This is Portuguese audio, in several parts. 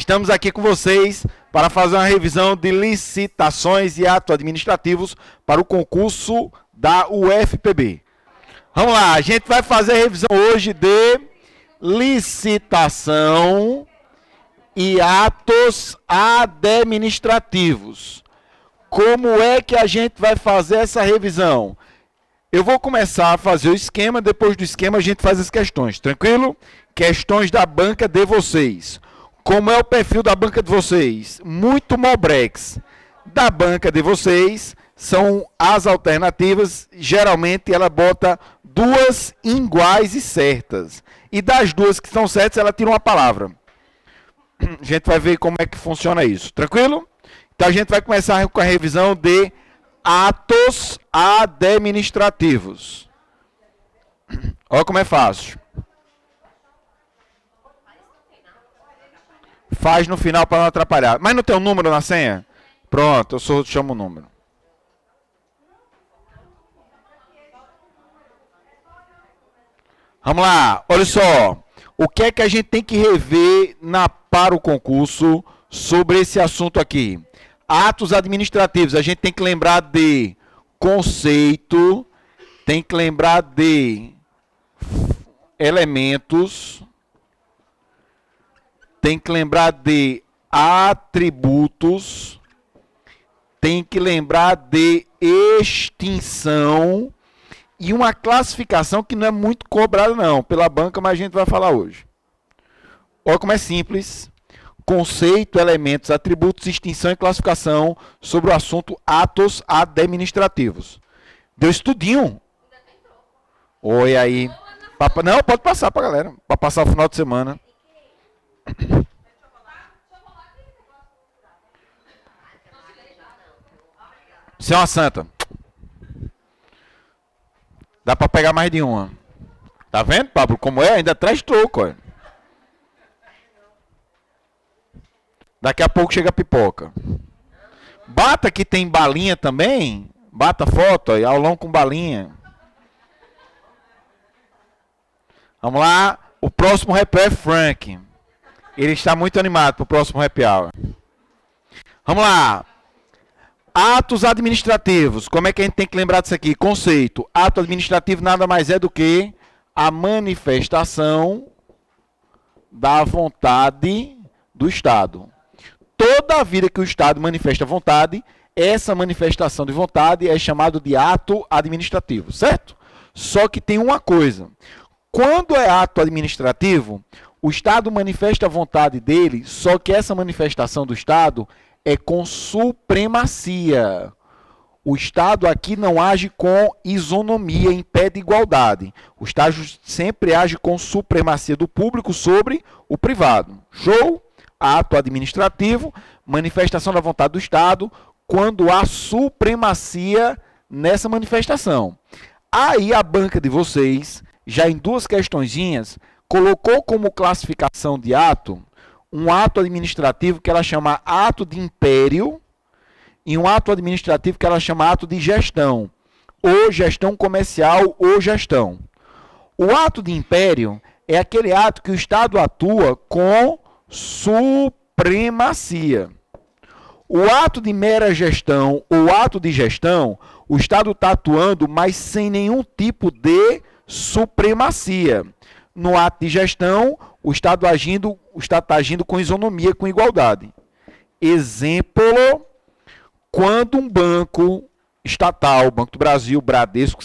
Estamos aqui com vocês para fazer uma revisão de licitações e atos administrativos para o concurso da UFPB. Vamos lá, a gente vai fazer a revisão hoje de licitação e atos administrativos. Como é que a gente vai fazer essa revisão? Eu vou começar a fazer o esquema, depois do esquema a gente faz as questões, tranquilo? Questões da banca de vocês. Como é o perfil da banca de vocês? Muito Mobrex. Da banca de vocês são as alternativas, geralmente ela bota duas iguais e certas. E das duas que estão certas, ela tira uma palavra. A gente vai ver como é que funciona isso, tranquilo? Então a gente vai começar com a revisão de atos administrativos. Olha como é fácil. Faz no final para não atrapalhar. Mas não tem um número na senha? Pronto, eu chamo o número. Vamos lá, olha só. O que é que a gente tem que rever para o concurso sobre esse assunto aqui? Atos administrativos, a gente tem que lembrar de conceito, tem que lembrar de elementos, tem que lembrar de atributos, tem que lembrar de extinção e uma classificação que não é muito cobrada não, pela banca, mas a gente vai falar hoje. Olha como é simples. Conceito, elementos, atributos, extinção e classificação sobre o assunto atos administrativos. Deu estudinho? Oi aí. Não, pode passar para a galera, para passar o final de semana. Você é uma santa. Dá para pegar mais de uma. Tá vendo, Pablo? Como é? Ainda traz troco, ó. Daqui a pouco chega a pipoca. Bata que tem balinha também. Bata foto, ó, aulão com balinha. Vamos lá. O próximo happy hour é Frank. Ele está muito animado para o próximo happy hour. Vamos lá. Atos administrativos. Como é que a gente tem que lembrar disso aqui? Conceito. Ato administrativo nada mais é do que a manifestação da vontade do Estado. Toda a vida que o Estado manifesta vontade, essa manifestação de vontade é chamado de ato administrativo, certo? Só que tem uma coisa. Quando é ato administrativo, o Estado manifesta a vontade dele, só que essa manifestação do Estado é com supremacia. O Estado aqui não age com isonomia, em pé de igualdade. O Estado sempre age com supremacia do público sobre o privado. Show? Ato administrativo, manifestação da vontade do Estado, quando há supremacia nessa manifestação. Aí a banca de vocês, já em duas questõezinhas, colocou como classificação de ato um ato administrativo que ela chama ato de império e um ato administrativo que ela chama ato de gestão, ou gestão comercial ou gestão. O ato de império é aquele ato que o Estado atua com supremacia. O ato de mera gestão ou ato de gestão, o Estado está atuando, mas sem nenhum tipo de supremacia. No ato de gestão, o Estado está agindo com isonomia, com igualdade. Exemplo, quando um banco estatal, Banco do Brasil, Bradesco,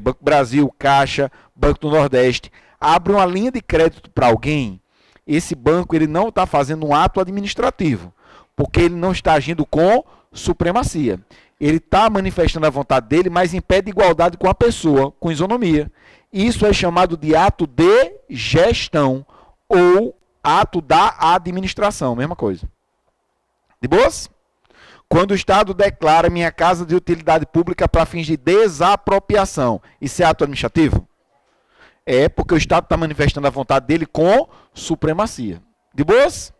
Banco do Brasil, Caixa, Banco do Nordeste, abre uma linha de crédito para alguém, esse banco ele não está fazendo um ato administrativo, porque ele não está agindo com supremacia. Ele está manifestando a vontade dele, mas em pé de igualdade com a pessoa, com isonomia. Isso é chamado de ato de gestão ou ato da administração, mesma coisa. De boas? Quando o Estado declara minha casa de utilidade pública para fins de desapropriação, isso é ato administrativo? É porque o Estado está manifestando a vontade dele com supremacia. De boas?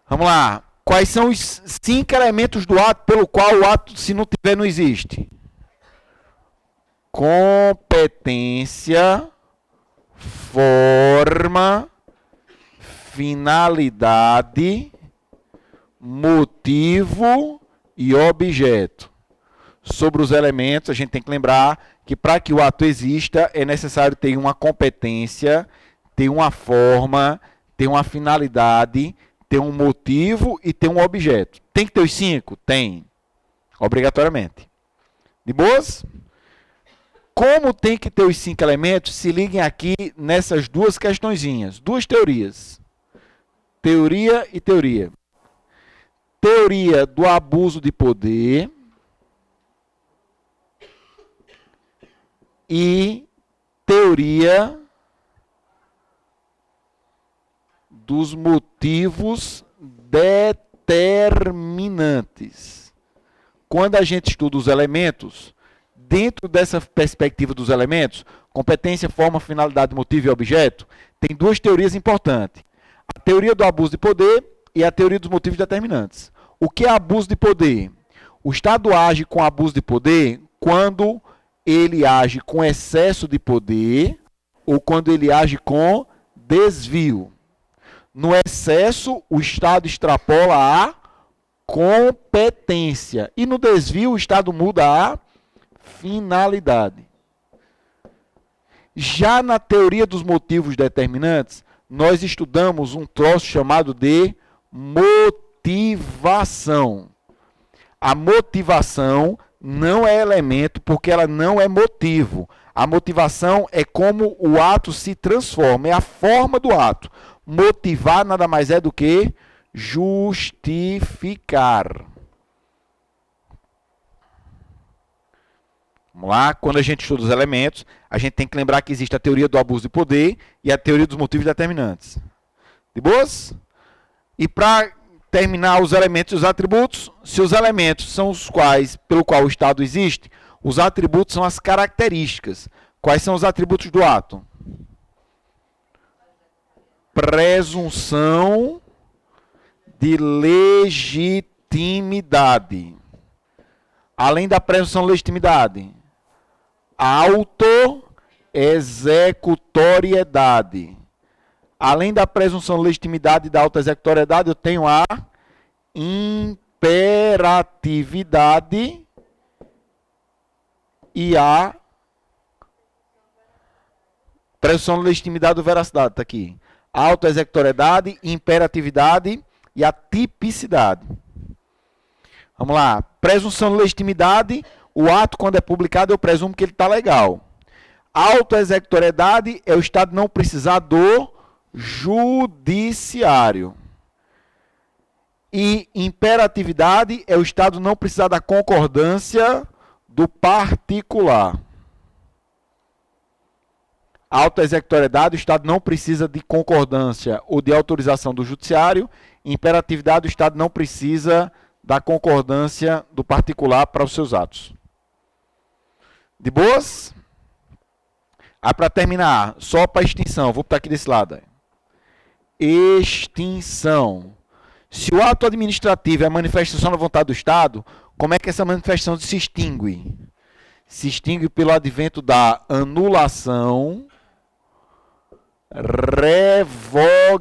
Vamos lá. Quais são os 5 elementos do ato pelo qual o ato, se não tiver, não existe? Competência, forma, finalidade, motivo e objeto. Sobre os elementos, a gente tem que lembrar que para que o ato exista, é necessário ter uma competência, ter uma forma, ter uma finalidade, ter um motivo e ter um objeto. Tem que ter os 5? Tem. Obrigatoriamente. De boas? Como tem que ter os 5 elementos, se liguem aqui nessas duas questõezinhas. Duas teorias. Teoria e teoria. Teoria do abuso de poder e teoria dos motivos determinantes. Quando a gente estuda os elementos, dentro dessa perspectiva dos elementos, competência, forma, finalidade, motivo e objeto, tem duas teorias importantes. A teoria do abuso de poder e a teoria dos motivos determinantes. O que é abuso de poder? O Estado age com abuso de poder quando ele age com excesso de poder ou quando ele age com desvio. No excesso, o Estado extrapola a competência. E no desvio, o Estado muda a finalidade. Já na teoria dos motivos determinantes, nós estudamos um troço chamado de motivação. A motivação não é elemento porque ela não é motivo. A motivação é como o ato se transforma, é a forma do ato. Motivar nada mais é do que justificar. Vamos lá, quando a gente estuda os elementos, a gente tem que lembrar que existe a teoria do abuso de poder e a teoria dos motivos determinantes. De boas? E para terminar os elementos e os atributos, se os elementos são os quais, pelo qual o Estado existe, os atributos são as características. Quais são os atributos do ato? Presunção de legitimidade. Além da presunção de legitimidade, autoexecutoriedade. Além da presunção de legitimidade e da autoexecutoriedade, eu tenho a imperatividade e a presunção de legitimidade ou veracidade. Está aqui. Autoexecutoriedade, imperatividade e a tipicidade. Vamos lá. Presunção de legitimidade. O ato, quando é publicado, eu presumo que ele está legal. Autoexecutoriedade é o Estado não precisar do judiciário. E imperatividade é o Estado não precisar da concordância do particular. Autoexecutoriedade, o Estado não precisa de concordância ou de autorização do judiciário. Imperatividade, o Estado não precisa da concordância do particular para os seus atos. De boas? Aí, para terminar, só para extinção, vou botar aqui desse lado. Extinção. Se o ato administrativo é a manifestação da vontade do Estado, como é que essa manifestação se extingue? Se extingue pelo advento da anulação,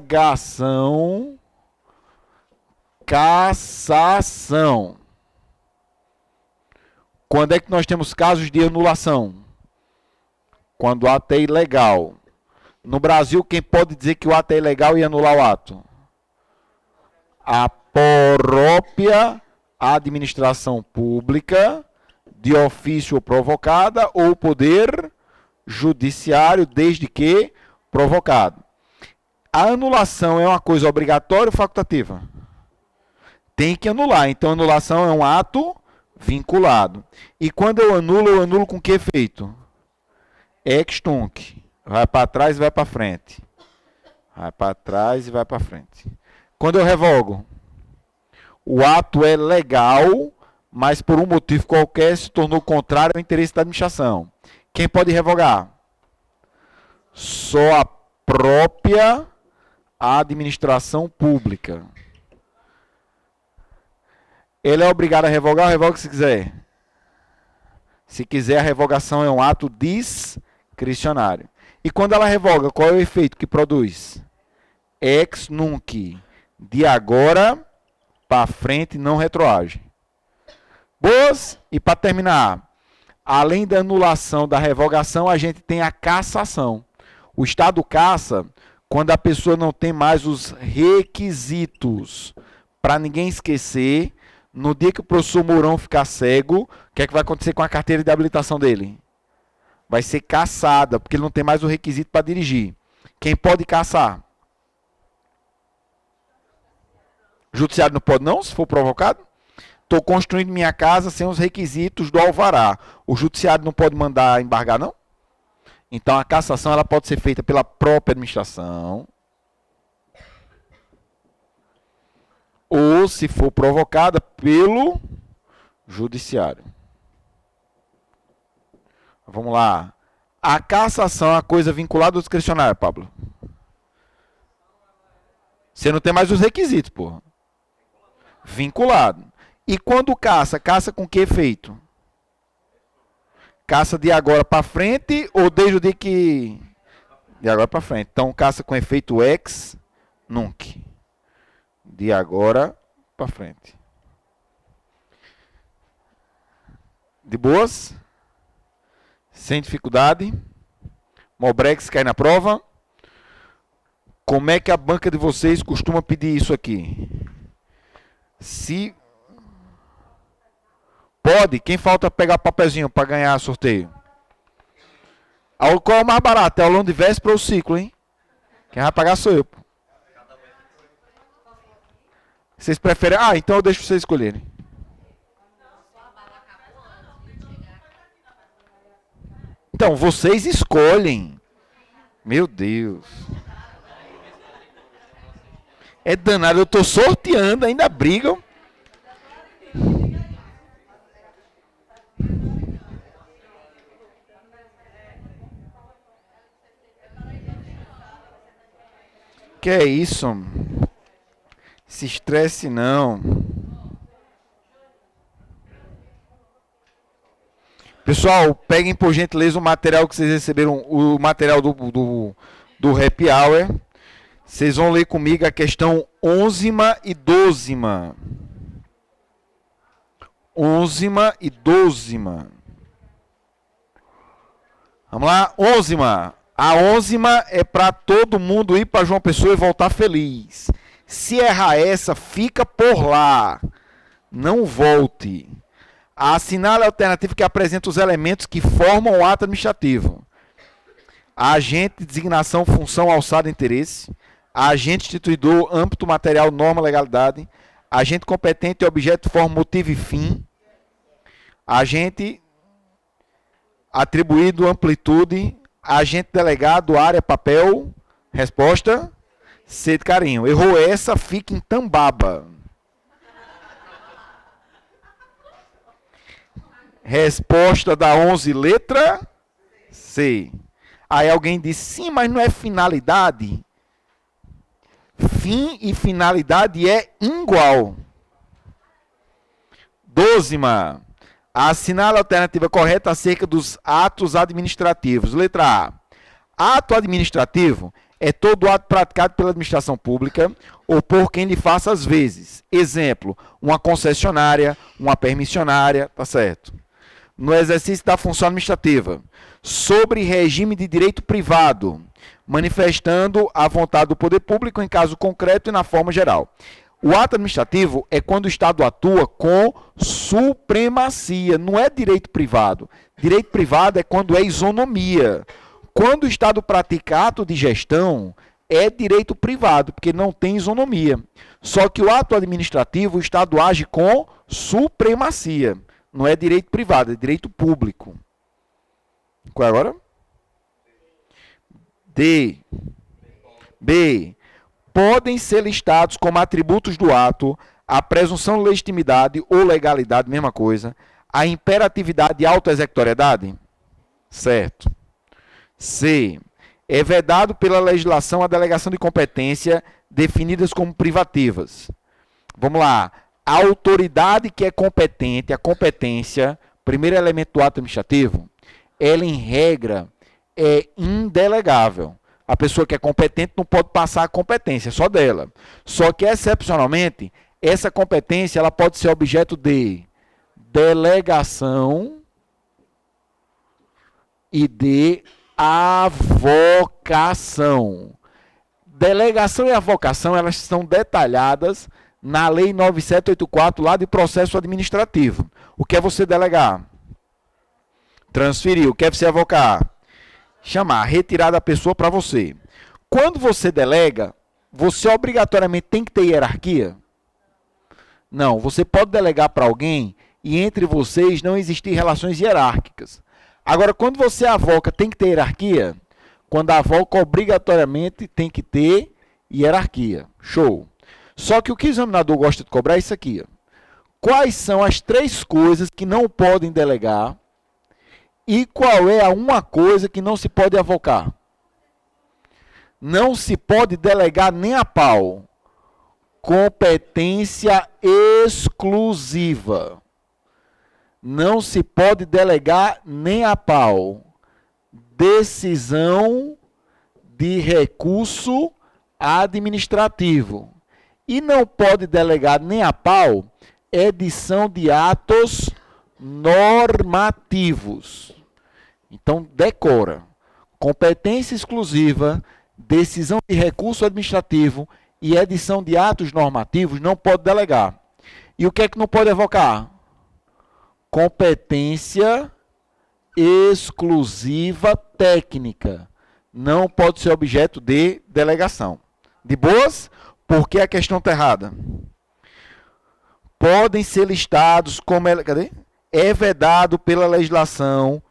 revogação, cassação. Quando é que nós temos casos de anulação? Quando o ato é ilegal. No Brasil, quem pode dizer que o ato é ilegal e anular o ato? A própria administração pública, de ofício ou provocada, ou o poder judiciário, desde que provocado. A anulação é uma coisa obrigatória ou facultativa? Tem que anular. Então, a anulação é um ato vinculado. E quando eu anulo com que efeito? Ex tunc. Vai para trás e vai para frente. Vai para trás e vai para frente. Quando eu revogo? O ato é legal, mas por um motivo qualquer se tornou contrário ao interesse da administração. Quem pode revogar? Só a própria administração pública. Ele é obrigado a revogar, revoga se quiser. Se quiser, a revogação é um ato discricionário. E quando ela revoga, qual é o efeito que produz? ex nunc. De agora para frente não retroage. Boas? E para terminar, além da anulação da revogação, a gente tem a cassação. O Estado cassa quando a pessoa não tem mais os requisitos. Para ninguém esquecer, no dia que o professor Mourão ficar cego, o que é que vai acontecer com a carteira de habilitação dele? Vai ser cassada, porque ele não tem mais o requisito para dirigir. Quem pode cassar? O judiciário não pode não, se for provocado? Estou construindo minha casa sem os requisitos do alvará. O judiciário não pode mandar embargar, não? Então, a cassação ela pode ser feita pela própria administração. Ou, se for provocada, pelo judiciário. Vamos lá. A cassação é uma coisa vinculada ao discricionário, Pablo. Você não tem mais os requisitos, porra. Vinculado. E quando caça, caça com que efeito? Caça de agora para frente ou desde o dia que... De agora para frente. Então, caça com efeito ex nunc. De agora para frente. De boas? Sem dificuldade? Mobrex cai na prova? Como é que a banca de vocês costuma pedir isso aqui? Se... Pode? Quem falta pegar papelzinho para ganhar sorteio? Qual é o mais barato? É o aulão de véspera ou o ciclo, hein? Quem vai pagar sou eu. Pô. Vocês preferem... Ah, então eu deixo vocês escolherem. Então, vocês escolhem. Meu Deus. É danado, eu estou sorteando, ainda brigam. Que é isso? Se estresse não. Pessoal, peguem por gentileza o material que vocês receberam, o material do Happy Hour. Vocês vão ler comigo a questão 11ª e 12ª. 11ª e 12ª. Vamos lá, 11ª. A 11ª é para todo mundo ir para João Pessoa e voltar feliz. Se errar essa, fica por lá. Não volte. Assinale a alternativa que apresenta os elementos que formam o ato administrativo. Agente, designação, função, alçada, interesse. Agente instituidor, âmbito, material, norma, legalidade. Agente competente, objeto, forma, motivo e fim. Agente atribuído, amplitude. Agente delegado, área, papel. Resposta, C de carinho. Errou essa, fica em tambaba. Resposta da 11, letra C. Aí alguém disse, sim, mas não é finalidade? Fim e finalidade é igual. 12ª. Assinale a alternativa correta acerca dos atos administrativos. Letra A. Ato administrativo é todo ato praticado pela administração pública ou por quem lhe faça às vezes. Exemplo, uma concessionária, uma permissionária, tá certo? No exercício da função administrativa, sobre regime de direito privado, manifestando a vontade do poder público em caso concreto e na forma geral. O ato administrativo é quando o Estado atua com supremacia, não é direito privado. Direito privado é quando é isonomia. Quando o Estado pratica ato de gestão, é direito privado, porque não tem isonomia. Só que o ato administrativo, o Estado age com supremacia. Não é direito privado, é direito público. Qual é agora? D. B. Podem ser listados como atributos do ato a presunção de legitimidade ou legalidade, mesma coisa, a imperatividade e autoexecutoriedade? Certo. C. É vedado pela legislação a delegação de competência definidas como privativas. Vamos lá. A autoridade que é competente, a competência, primeiro elemento do ato administrativo, ela em regra é indelegável. A pessoa que é competente não pode passar a competência, só dela. Só que, excepcionalmente, essa competência ela pode ser objeto de delegação e de avocação. Delegação e avocação, elas são detalhadas na Lei 9784, lá de processo administrativo. O que é você delegar? Transferir. O que é você avocar? Chamar, retirar da pessoa para você. Quando você delega, você obrigatoriamente tem que ter hierarquia? Não, você pode delegar para alguém e entre vocês não existir relações hierárquicas. Agora, quando você avoca, tem que ter hierarquia? Quando avoca, obrigatoriamente tem que ter hierarquia. Show. Só que o que o examinador gosta de cobrar é isso aqui. Ó. Quais são as 3 coisas que não podem delegar e qual é a uma coisa que não se pode avocar? Não se pode delegar nem a pau. Competência exclusiva. Não se pode delegar nem a pau. Decisão de recurso administrativo. E não pode delegar nem a pau edição de atos normativos. Então, decora. Competência exclusiva, decisão de recurso administrativo e edição de atos normativos não pode delegar. E o que é que não pode evocar? Competência exclusiva técnica. Não pode ser objeto de delegação. De boas? Por que a questão está errada? Podem ser listados como... Cadê? É vedado pela legislação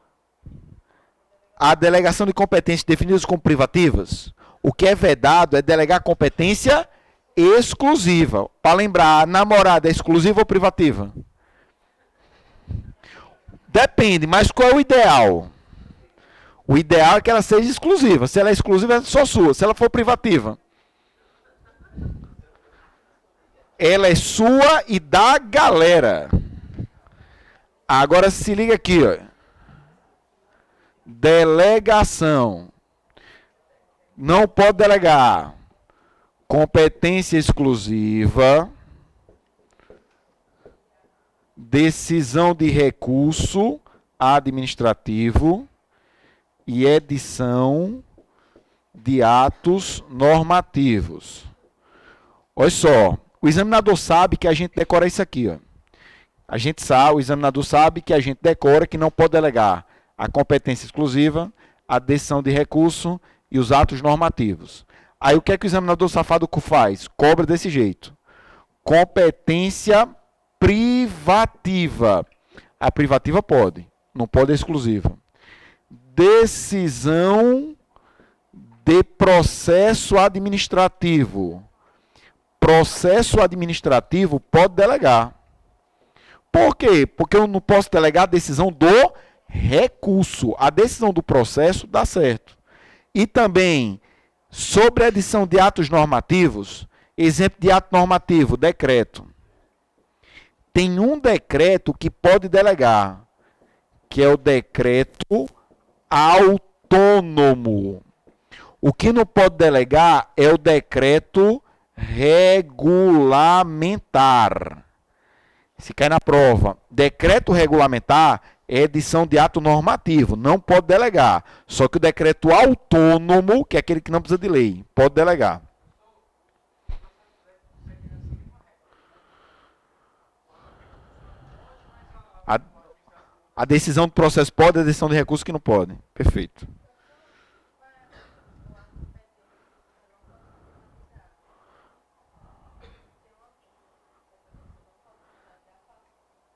a delegação de competências definidas como privativas. O que é vedado é delegar competência exclusiva. Para lembrar, namorada é exclusiva ou privativa? Depende, mas qual é o ideal? O ideal é que ela seja exclusiva. Se ela é exclusiva, é só sua. Se ela for privativa, ela é sua e da galera. Agora se liga aqui, ó. Delegação. Não pode delegar. Competência exclusiva. Decisão de recurso administrativo e edição de atos normativos. Olha só, o examinador sabe que a gente decora isso aqui, ó. A gente sabe, o examinador sabe que a gente decora que não pode delegar a competência exclusiva, a decisão de recurso e os atos normativos. Aí o que é que o examinador safado faz? Cobra desse jeito. Competência privativa. A privativa pode, não pode a exclusiva. Decisão de processo administrativo. Processo administrativo pode delegar. Por quê? Porque eu não posso delegar a decisão do recurso. A decisão do processo dá certo. E também, sobre a edição de atos normativos, exemplo de ato normativo, decreto. Tem um decreto que pode delegar, que é o decreto autônomo. O que não pode delegar é o decreto regulamentar. Se cai na prova, decreto regulamentar é edição de ato normativo, não pode delegar. Só que o decreto autônomo, que é aquele que não precisa de lei, pode delegar. A decisão do processo pode, a decisão de recurso que não pode. Perfeito.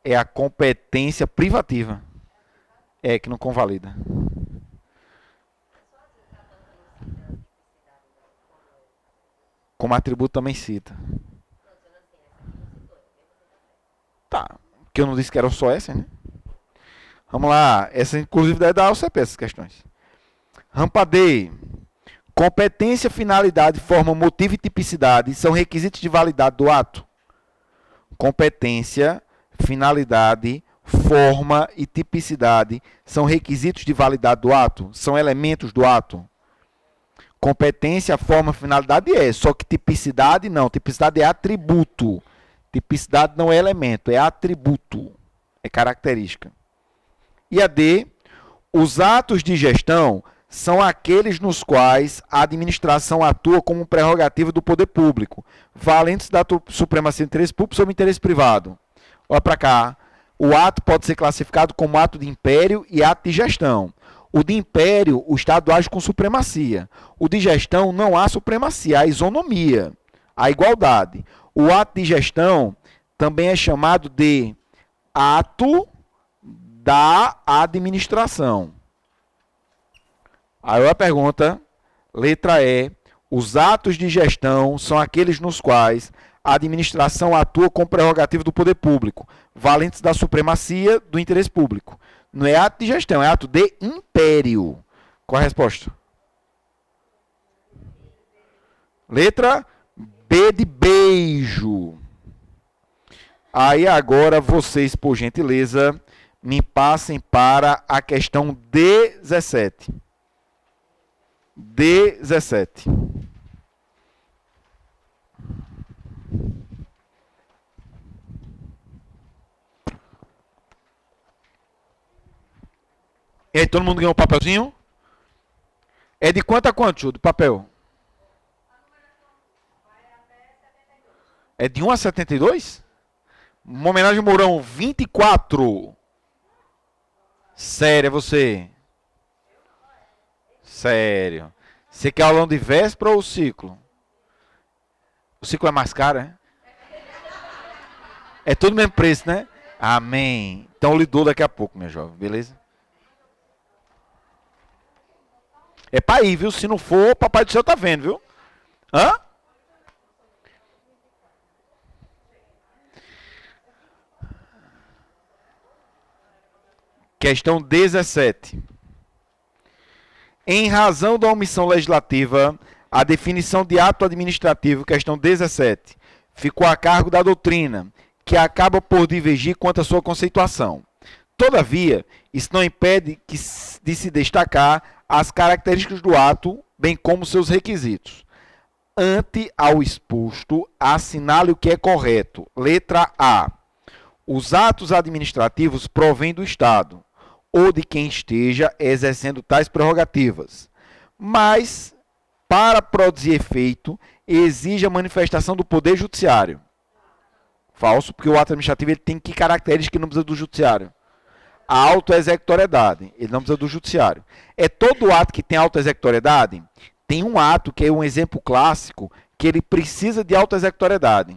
É a competência privativa. É que não convalida. Como atributo também cita. Tá. Porque eu não disse que eram só essas, né? Vamos lá. Essa, inclusive, deve dar ao CP essas questões. Rampa D. Competência, finalidade, forma, motivo e tipicidade são requisitos de validade do ato. Competência, finalidade, forma e tipicidade são requisitos de validade do ato? São elementos do ato? Competência, forma, finalidade é. Só que tipicidade não. Tipicidade é atributo. Tipicidade não é elemento, é atributo. É característica. E a D, os atos de gestão são aqueles nos quais a administração atua como prerrogativa do poder público, valendo-se da supremacia do interesse público sobre o interesse privado. Olha para cá. O ato pode ser classificado como ato de império e ato de gestão. O de império, o Estado age com supremacia. O de gestão, não há supremacia, há isonomia, há igualdade. O ato de gestão também é chamado de ato da administração. Aí a pergunta, letra E, os atos de gestão são aqueles nos quais a administração atua com prerrogativa do poder público, valentes da supremacia do interesse público. Não é ato de gestão, é ato de império. Qual a resposta? Letra B de beijo. Aí agora vocês, por gentileza, me passem para a questão 17. 17. E aí, todo mundo ganhou um papelzinho? É de quanto a quanto, Ju, do papel? É de 1 a 72? Uma homenagem ao Mourão, 24. Sério, é você? Sério. Você quer aulão de véspera ou o ciclo? O ciclo é mais caro, é? É tudo o mesmo preço, né? Amém. Então eu lhe dou daqui a pouco, minha jovem, beleza? É pra ir, viu? Se não for, papai do céu tá vendo, viu? Hã? Questão 17. Em razão da omissão legislativa, a definição de ato administrativo, questão 17, ficou a cargo da doutrina, que acaba por divergir quanto à sua conceituação. Todavia, isso não impede de se destacar as características do ato, bem como seus requisitos. Ante ao exposto, assinale o que é correto. Letra A. Os atos administrativos provêm do Estado ou de quem esteja exercendo tais prerrogativas, mas, para produzir efeito, exige a manifestação do Poder Judiciário. Falso, porque o ato administrativo ele tem que características que não precisa do Judiciário? A autoexecutoriedade, ele não precisa do Judiciário. É todo ato que tem autoexecutoriedade? Tem um ato que é um exemplo clássico, que ele precisa de autoexecutoriedade.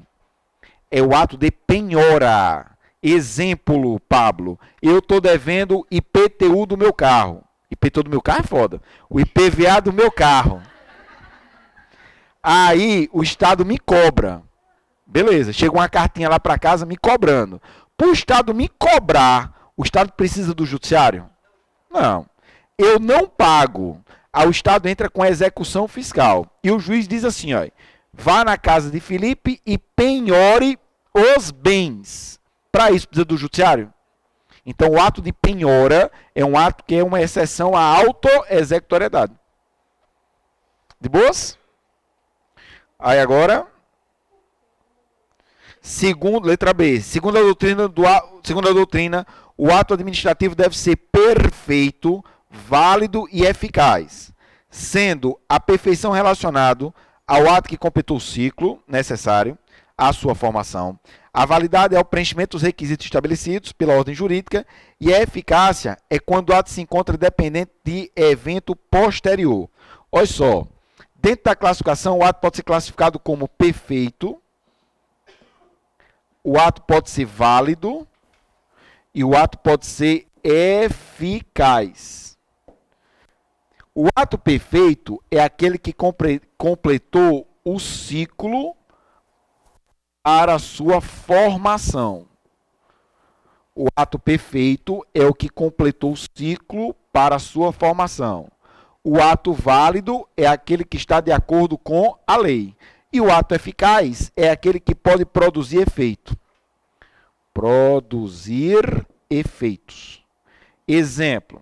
É o ato de penhora. Exemplo, Pablo, eu estou devendo IPTU do meu carro. IPTU do meu carro é foda. O IPVA do meu carro. Aí o Estado me cobra. Beleza, chega uma cartinha lá para casa me cobrando. Para o Estado me cobrar, o Estado precisa do Judiciário? Não. Eu não pago. Aí o Estado entra com a execução fiscal. E o juiz diz assim, ó, vá na casa de Felipe e penhore os bens. Para isso precisa do Judiciário? Então o ato de penhora é um ato que é uma exceção à autoexecutoriedade. De boas? Aí agora, letra B. Segundo a doutrina, o ato administrativo deve ser perfeito, válido e eficaz, sendo a perfeição relacionado ao ato que completou o ciclo necessário à sua formação. A validade é o preenchimento dos requisitos estabelecidos pela ordem jurídica e a eficácia é quando o ato se encontra dependente de evento posterior. Olha só, dentro da classificação, o ato pode ser classificado como perfeito, o ato pode ser válido e o ato pode ser eficaz. O ato perfeito é aquele que completou o ciclo para a sua formação. O ato perfeito é o que completou o ciclo para a sua formação. O ato válido é aquele que está de acordo com a lei. E o ato eficaz é aquele que pode produzir efeito. Produzir efeitos. Exemplo.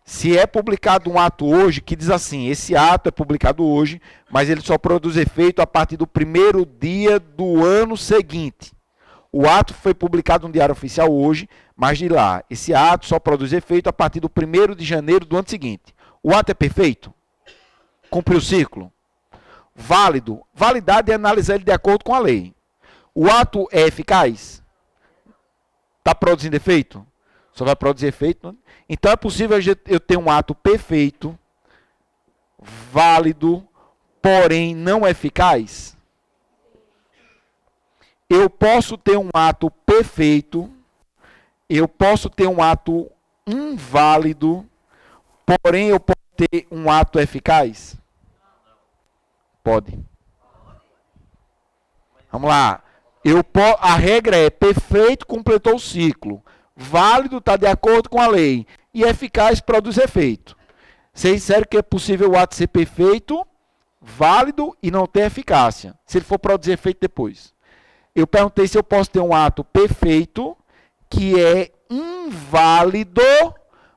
Se é publicado um ato hoje, que diz assim, esse ato é publicado hoje, mas ele só produz efeito a partir do primeiro dia do ano seguinte. O ato foi publicado no Diário Oficial hoje, mas de lá, esse ato só produz efeito a partir do 1º de janeiro do ano seguinte. O ato é perfeito? Cumpriu o ciclo? Válido? Validade é analisar ele de acordo com a lei. O ato é eficaz? Está produzindo efeito? Só vai produzir efeito? Então é possível eu ter um ato perfeito, válido, porém não eficaz? Eu posso ter um ato perfeito, eu posso ter um ato inválido, porém eu posso ter um ato eficaz? Pode. Vamos lá. A regra é perfeito, completou o ciclo. Válido, está de acordo com a lei. E eficaz, produz efeito. Vocês disseram que é possível o ato ser perfeito, válido e não ter eficácia, se ele for produzir efeito depois. Eu perguntei se eu posso ter um ato perfeito, que é inválido,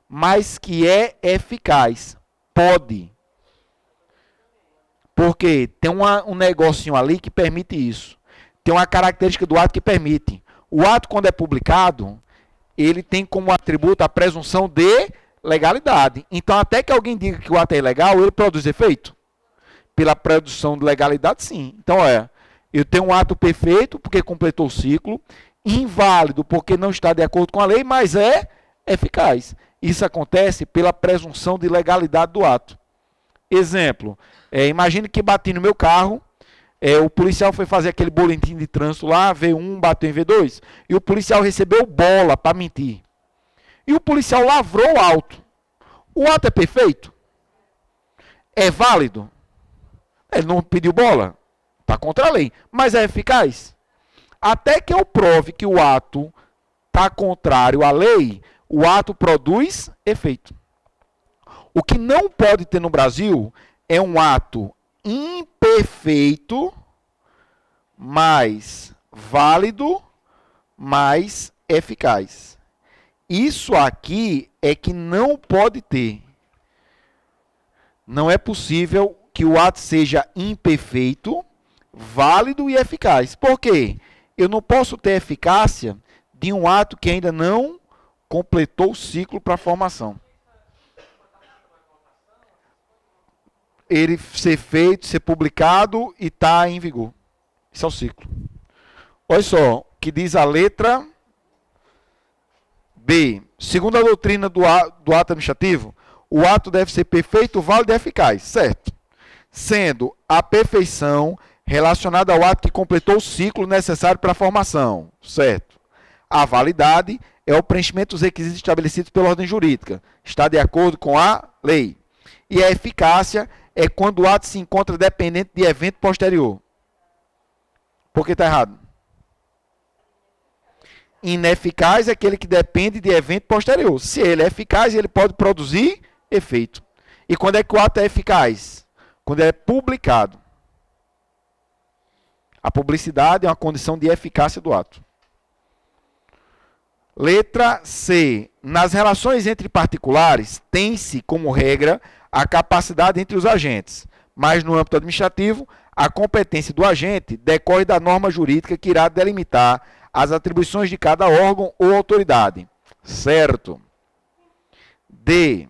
mas que é eficaz. Pode. Porque tem um negocinho ali que permite isso. Tem uma característica do ato que permite. O ato, quando é publicado, ele tem como atributo a presunção de legalidade. Então, até que alguém diga que o ato é ilegal, ele produz efeito? Pela presunção de legalidade, sim. Então, eu tenho um ato perfeito, porque completou o ciclo, inválido, porque não está de acordo com a lei, mas é eficaz. Isso acontece pela presunção de legalidade do ato. Exemplo, imagine que bati no meu carro, o policial foi fazer aquele boletim de trânsito lá, V1 bateu em V2, e o policial recebeu bola para mentir. E o policial lavrou o auto. O ato é perfeito? É válido? Ele não pediu bola? Está contra a lei. Mas é eficaz? Até que eu prove que o ato está contrário à lei, o ato produz efeito. O que não pode ter no Brasil é um ato imperfeito, mas válido, mas eficaz. Isso aqui é que não pode ter. Não é possível que o ato seja imperfeito, válido e eficaz. Por quê? Eu não posso ter eficácia de um ato que ainda não completou o ciclo para a formação. Ele ser feito, ser publicado e está em vigor. Esse é o ciclo. Olha só, o que diz a letra B. Segundo a doutrina do ato administrativo, o ato deve ser perfeito, válido e eficaz, certo? Sendo a perfeição relacionada ao ato que completou o ciclo necessário para a formação, certo? A validade é o preenchimento dos requisitos estabelecidos pela ordem jurídica, está de acordo com a lei. E a eficácia é quando o ato se encontra dependente de evento posterior. Por que está errado? Ineficaz é aquele que depende de evento posterior. Se ele é eficaz, ele pode produzir efeito. E quando é que o ato é eficaz? Quando é publicado. A publicidade é uma condição de eficácia do ato. Letra C. Nas relações entre particulares, tem-se como regra a capacidade entre os agentes, mas no âmbito administrativo, a competência do agente decorre da norma jurídica que irá delimitar as atribuições de cada órgão ou autoridade. Certo. D.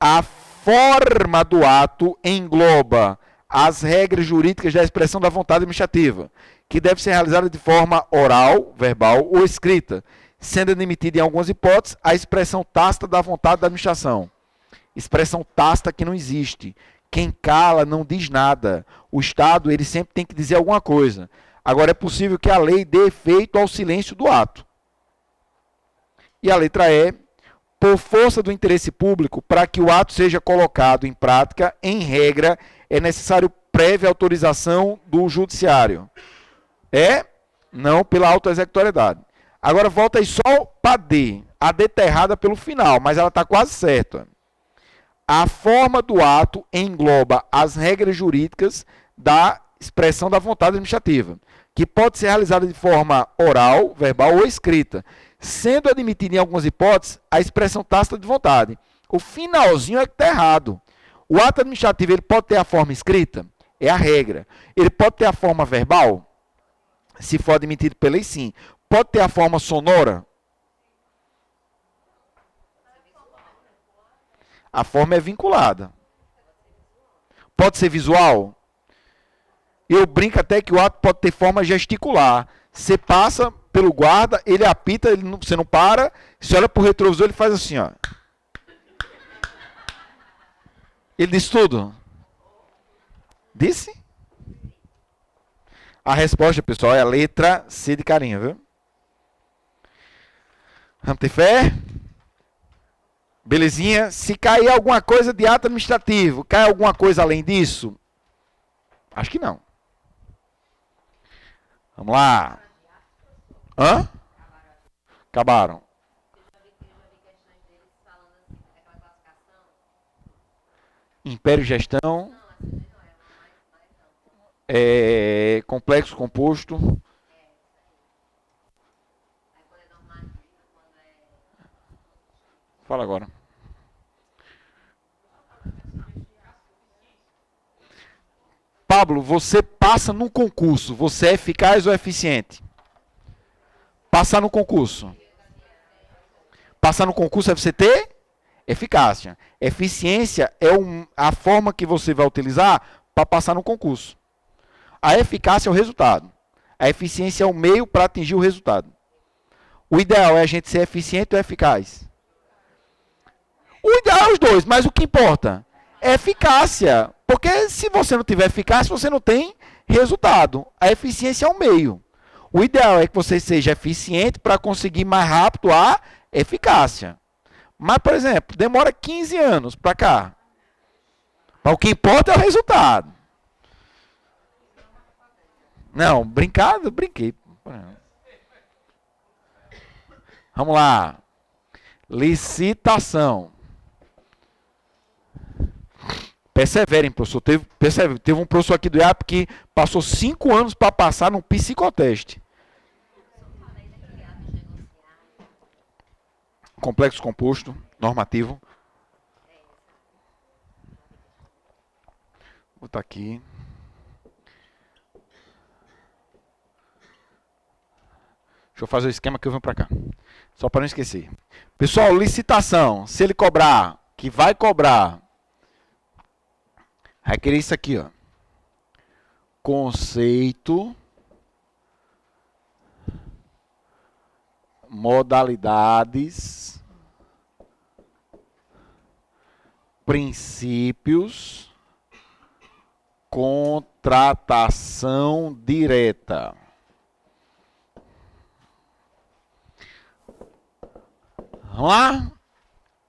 A forma do ato engloba as regras jurídicas da expressão da vontade administrativa, que deve ser realizada de forma oral, verbal ou escrita, sendo admitida em algumas hipóteses a expressão tácita da vontade da administração. Expressão tácita que não existe. Quem cala não diz nada. O Estado, ele sempre tem que dizer alguma coisa. Agora, é possível que a lei dê efeito ao silêncio do ato. E a letra E, por força do interesse público, para que o ato seja colocado em prática, em regra, é necessário prévia autorização do judiciário. Não pela autoexecutoriedade. Agora, volta aí só para D. A D está errada pelo final, mas ela está quase certa. A forma do ato engloba as regras jurídicas da expressão da vontade administrativa, que pode ser realizada de forma oral, verbal ou escrita, sendo admitida em algumas hipóteses a expressão tácita de vontade. O finalzinho é que está errado. O ato administrativo ele pode ter a forma escrita? É a regra. Ele pode ter a forma verbal? Se for admitido pela lei, sim. Pode ter a forma sonora? A forma é vinculada. Pode ser visual? Eu brinco até que o ato pode ter forma gesticular. Você passa pelo guarda, ele apita, você não para, você olha para o retrovisor, ele faz assim, ó. Ele disse tudo? Disse? A resposta, pessoal, é a letra C de carinho, viu? Vamos ter fé? Belezinha? Se cair alguma coisa de ato administrativo, cai alguma coisa além disso? Acho que não. Vamos lá. Hã? Acabaram. Império Gestão. Complexo composto. Fala agora. Pablo, você passa num concurso, você é eficaz ou eficiente? Passar no concurso. Passar no concurso é você ter eficácia. Eficiência é a forma que você vai utilizar para passar no concurso. A eficácia é o resultado. A eficiência é o meio para atingir o resultado. O ideal é a gente ser eficiente ou eficaz? O ideal é os dois, mas o que importa é eficácia. Porque se você não tiver eficácia, você não tem resultado. A eficiência é o meio. O ideal é que você seja eficiente para conseguir mais rápido a eficácia. Mas, por exemplo, demora 15 anos para cá. Mas o que importa é o resultado. Não, brinquei. Vamos lá. Licitação. Perseverem, professor. Teve um professor aqui do IAP que passou 5 anos para passar num psicoteste. Complexo composto, normativo. Vou botar aqui. Deixa eu fazer o esquema que eu venho para cá. Só para não esquecer. Pessoal, licitação. Se ele cobrar, que vai cobrar, vai querer isso aqui, ó. Conceito, modalidades, princípios, contratação direta. Vamos lá?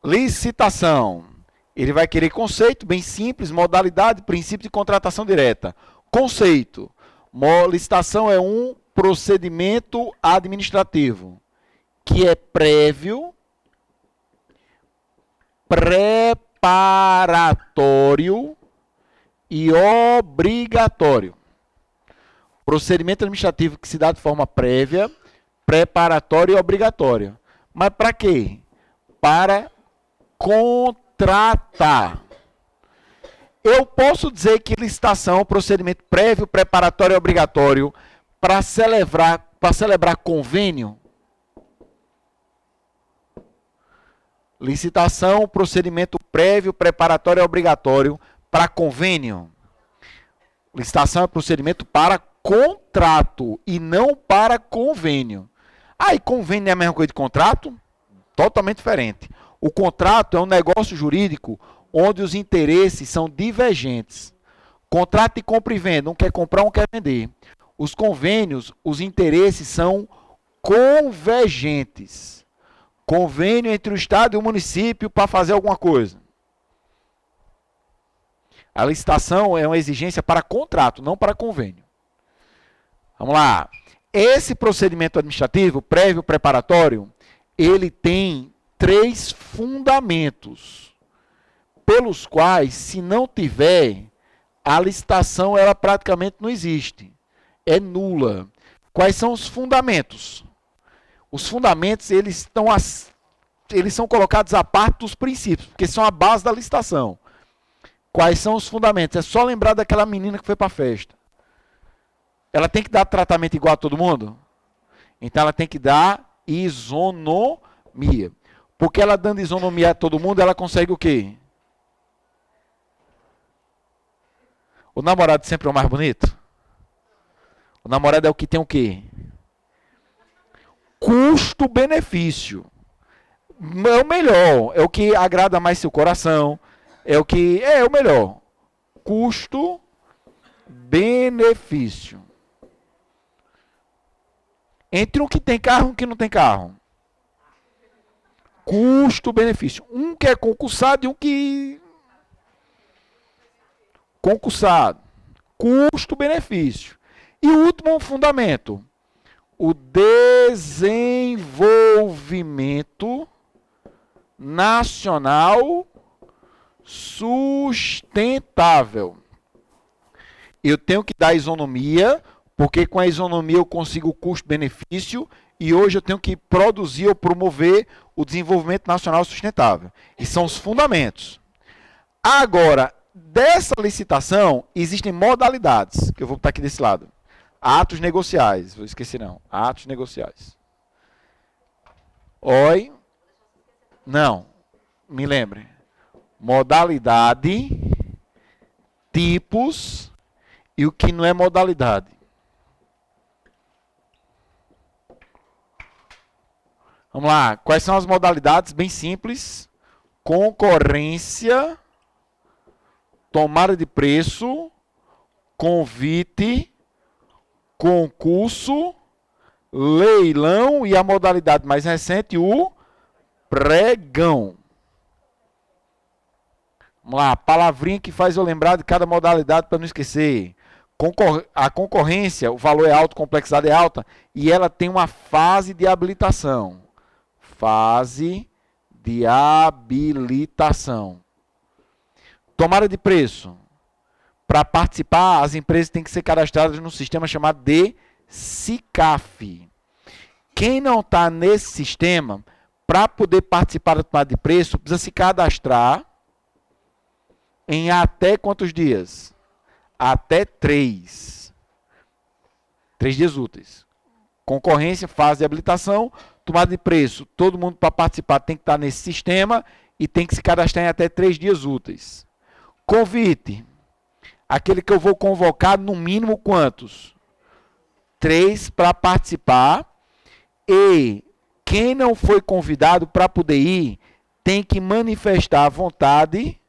Licitação. Ele vai querer conceito, bem simples, modalidade, princípio de contratação direta. Conceito. Licitação é um procedimento administrativo que é prévio, preparatório e obrigatório. Procedimento administrativo que se dá de forma prévia, preparatória e obrigatória. Mas para quê? Para contratar. Eu posso dizer que licitação é um procedimento prévio, preparatório e obrigatório para celebrar convênio? Licitação, procedimento prévio, preparatório e obrigatório para convênio. Licitação é procedimento para contrato e não para convênio. E convênio é a mesma coisa de contrato? Totalmente diferente. O contrato é um negócio jurídico onde os interesses são divergentes. Contrato de compra e venda, um quer comprar, um quer vender. Os convênios, os interesses são convergentes. Convênio entre o Estado e o município para fazer alguma coisa. A licitação é uma exigência para contrato, não para convênio. Vamos lá. Esse procedimento administrativo, prévio preparatório, ele tem 3 fundamentos, pelos quais, se não tiver, a licitação ela praticamente não existe. É nula. Quais são os fundamentos? Os fundamentos, eles estão eles são colocados à parte dos princípios, porque são a base da licitação. Quais são os fundamentos? É só lembrar daquela menina que foi para a festa. Ela tem que dar tratamento igual a todo mundo? Então ela tem que dar isonomia. Porque ela dando isonomia a todo mundo, ela consegue o quê? O namorado sempre é o mais bonito? O namorado é o que tem o quê? Custo-benefício. É o melhor. É o que agrada mais seu coração. É o que é o melhor. Custo-benefício. Entre um que tem carro e um que não tem carro. Custo-benefício. Um que é concursado e um que... Concursado. Custo-benefício. E o último fundamento. O desenvolvimento nacional sustentável. Eu tenho que dar isonomia, porque com a isonomia eu consigo o custo-benefício e hoje eu tenho que produzir ou promover o desenvolvimento nacional sustentável. E são os fundamentos. Agora, dessa licitação, existem modalidades, que eu vou botar aqui desse lado. Atos negociais, vou esquecer não. Atos negociais. Oi. Não, me lembre. Modalidade, tipos e o que não é modalidade. Vamos lá, quais são as modalidades? Bem simples. Concorrência, tomada de preço, convite, concurso, leilão e a modalidade mais recente, o pregão. Vamos lá, palavrinha que faz eu lembrar de cada modalidade para não esquecer. A concorrência, o valor é alto, a complexidade é alta e ela tem uma fase de habilitação. Fase de habilitação. Tomada de preço. Para participar, as empresas têm que ser cadastradas num sistema chamado de SICAF. Quem não está nesse sistema, para poder participar da tomada de preço, precisa se cadastrar em até quantos dias? Até 3. 3 dias úteis. Concorrência, fase de habilitação, tomada de preço. Todo mundo para participar tem que estar nesse sistema e tem que se cadastrar em até 3 dias úteis. Convite. Aquele que eu vou convocar no mínimo quantos? 3 para participar. E quem não foi convidado para poder ir, tem que manifestar a vontade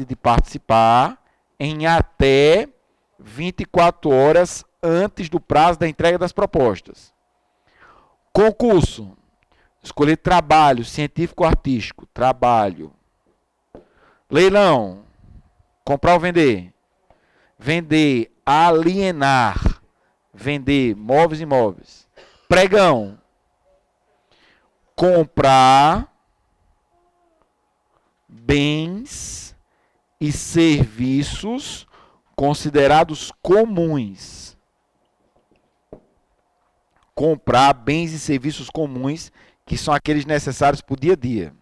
de participar em até 24 horas antes do prazo da entrega das propostas. Concurso. Escolher trabalho científico-artístico. Trabalho. Leilão. Comprar ou vender. Vender. Alienar. Vender móveis e imóveis. Pregão. Comprar bens e serviços considerados comuns. Comprar bens e serviços comuns, que são aqueles necessários para o dia a dia.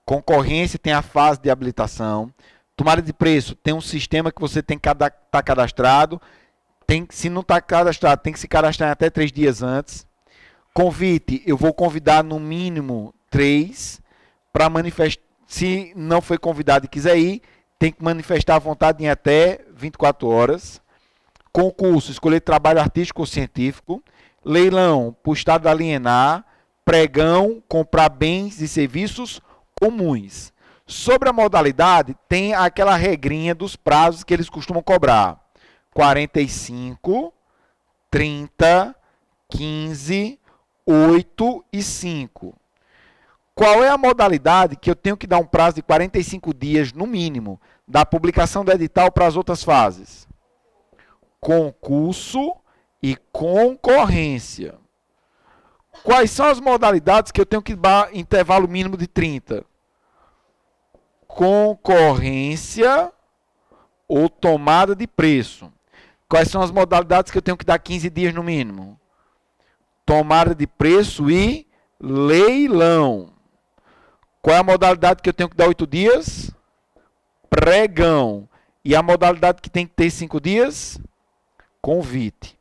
Concorrência tem a fase de habilitação. Tomada de preço tem um sistema que você tem que estar cadastrado. Se não está cadastrado, tem que se cadastrar até 3 dias antes. Convite, eu vou convidar no mínimo 3 para manifestar. Se não foi convidado e quiser ir, tem que manifestar a vontade em até 24 horas. Concurso, escolher trabalho artístico ou científico. Leilão, para o Estado alienar. Pregão, comprar bens e serviços comuns. Sobre a modalidade, tem aquela regrinha dos prazos que eles costumam cobrar. 45, 30, 15, 8 e 5. Qual é a modalidade que eu tenho que dar um prazo de 45 dias, no mínimo, da publicação do edital para as outras fases? Concurso e concorrência. Quais são as modalidades que eu tenho que dar intervalo mínimo de 30? Concorrência ou tomada de preço. Quais são as modalidades que eu tenho que dar 15 dias no mínimo? tomada de preço e leilão. Qual é a modalidade que eu tenho que dar 8 dias? Pregão. E a modalidade que tem que ter 5 dias? Convite.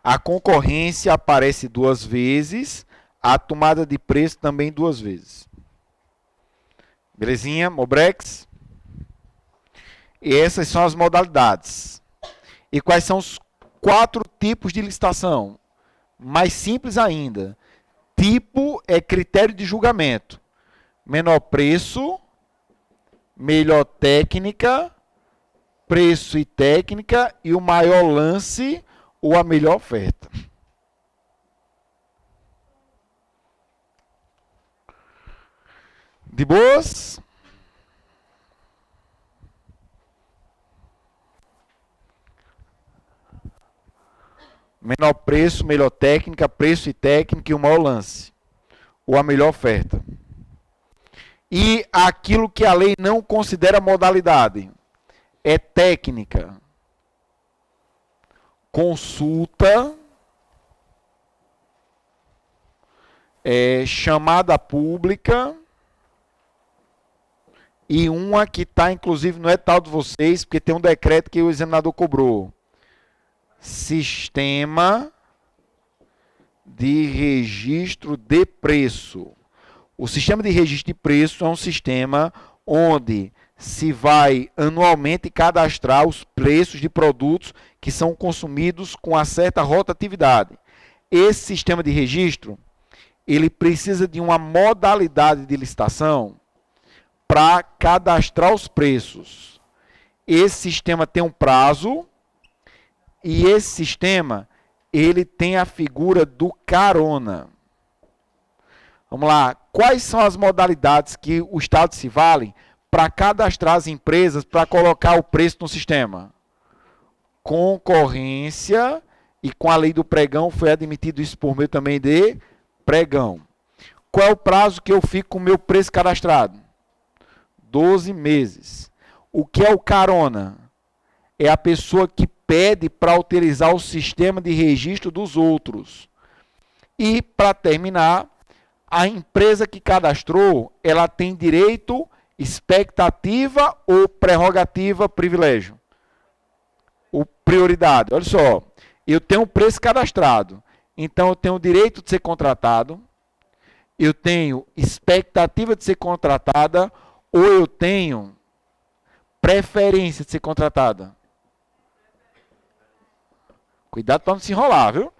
A concorrência aparece 2 vezes, a tomada de preço também 2 vezes. Belezinha, Mobrex? E essas são as modalidades. E quais são os 4 tipos de licitação? Mais simples ainda. Tipo é critério de julgamento. Menor preço, melhor técnica, preço e técnica, e o maior lance ou a melhor oferta. De boas? Menor preço, melhor técnica, preço e técnica e o maior lance. Ou a melhor oferta. E aquilo que a lei não considera modalidade. É técnica. Consulta. Chamada pública. E uma que está, inclusive, no edital de vocês, porque tem um decreto que o examinador cobrou. Sistema de registro de preço. O sistema de registro de preço é um sistema onde se vai anualmente cadastrar os preços de produtos que são consumidos com uma certa rotatividade. Esse sistema de registro, ele precisa de uma modalidade de licitação para cadastrar os preços. Esse sistema tem um prazo e esse sistema ele tem a figura do carona. Vamos lá. Quais são as modalidades que o Estado se vale para cadastrar as empresas para colocar o preço no sistema? Concorrência, e com a lei do pregão foi admitido isso por meio também de pregão. Qual é o prazo que eu fico com o meu preço cadastrado? 12 meses. O que é o carona? É a pessoa que pede para utilizar o sistema de registro dos outros. E, para terminar, a empresa que cadastrou, ela tem direito, expectativa ou prerrogativa, privilégio? O prioridade. Olha só, eu tenho um preço cadastrado, então eu tenho o direito de ser contratado, eu tenho expectativa de ser contratada, ou eu tenho preferência de ser contratada? Cuidado para não se enrolar, viu?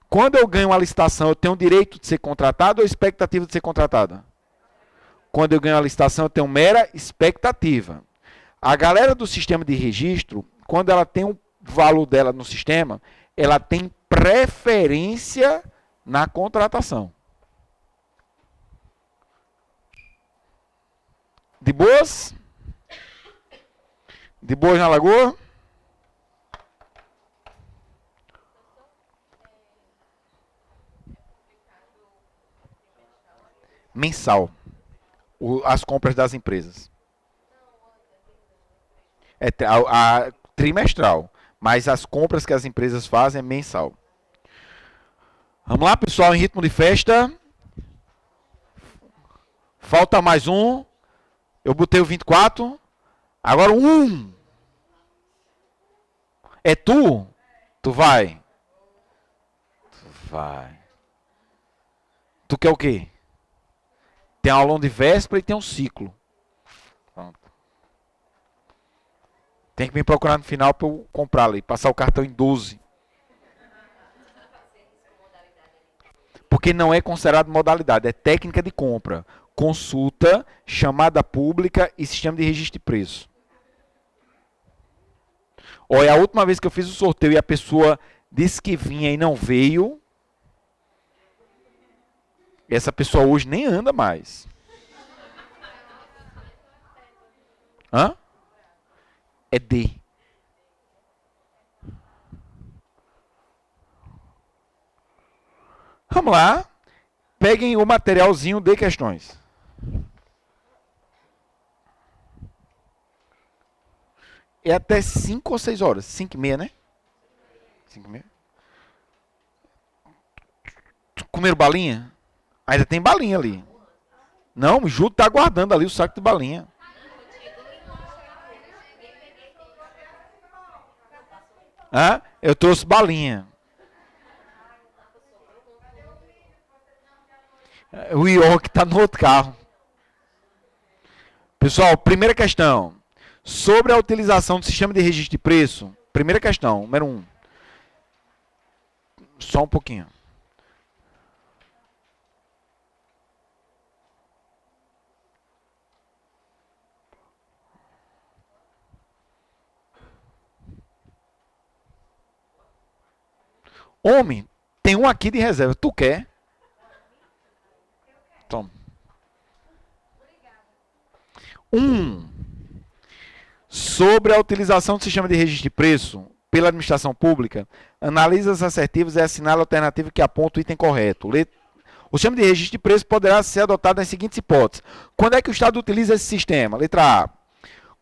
Quando eu ganho uma licitação, eu tenho o direito de ser contratado ou expectativa de ser contratada? Quando eu ganho uma licitação, eu tenho mera expectativa. A galera do sistema de registro, quando ela tem o valor dela no sistema, ela tem preferência na contratação. De boas? De boas na Lagoa? Mensal. As compras das empresas. É trimestral. Mas as compras que as empresas fazem é mensal. Vamos lá, pessoal, em ritmo de festa. Falta mais um. Eu botei o 24. Agora um. É tu? Tu vai. Tu vai. Tu quer o quê? Tem aulão de véspera e tem um ciclo. Pronto. Tem que me procurar no final para eu comprar ali. Passar o cartão em 12. Porque não é considerado modalidade. É técnica de compra. Consulta, chamada pública e sistema de registro de preço. Olha, a última vez que eu fiz o sorteio e a pessoa disse que vinha e não veio, essa pessoa hoje nem anda mais. Hã? É D. Vamos lá. Peguem o materialzinho de questões. É até 5 ou 6 horas. 5h30, né? 5h30. comeram balinha? Ainda tem balinha ali. Não, o Júlio tá guardando ali o saco de balinha. Hã? Eu trouxe balinha. O York tá no outro carro. Pessoal, primeira questão. Sobre a utilização do sistema de registro de preço. Primeira questão, número 1. Só um pouquinho. Homem, tem um aqui de reserva. Tu quer? Toma. 1. Sobre a utilização do sistema de registro de preço pela administração pública, analisa as assertivas e assinala a alternativa que aponta o item correto. O sistema de registro de preço poderá ser adotado nas seguintes hipóteses. Quando é que o Estado utiliza esse sistema? Letra A.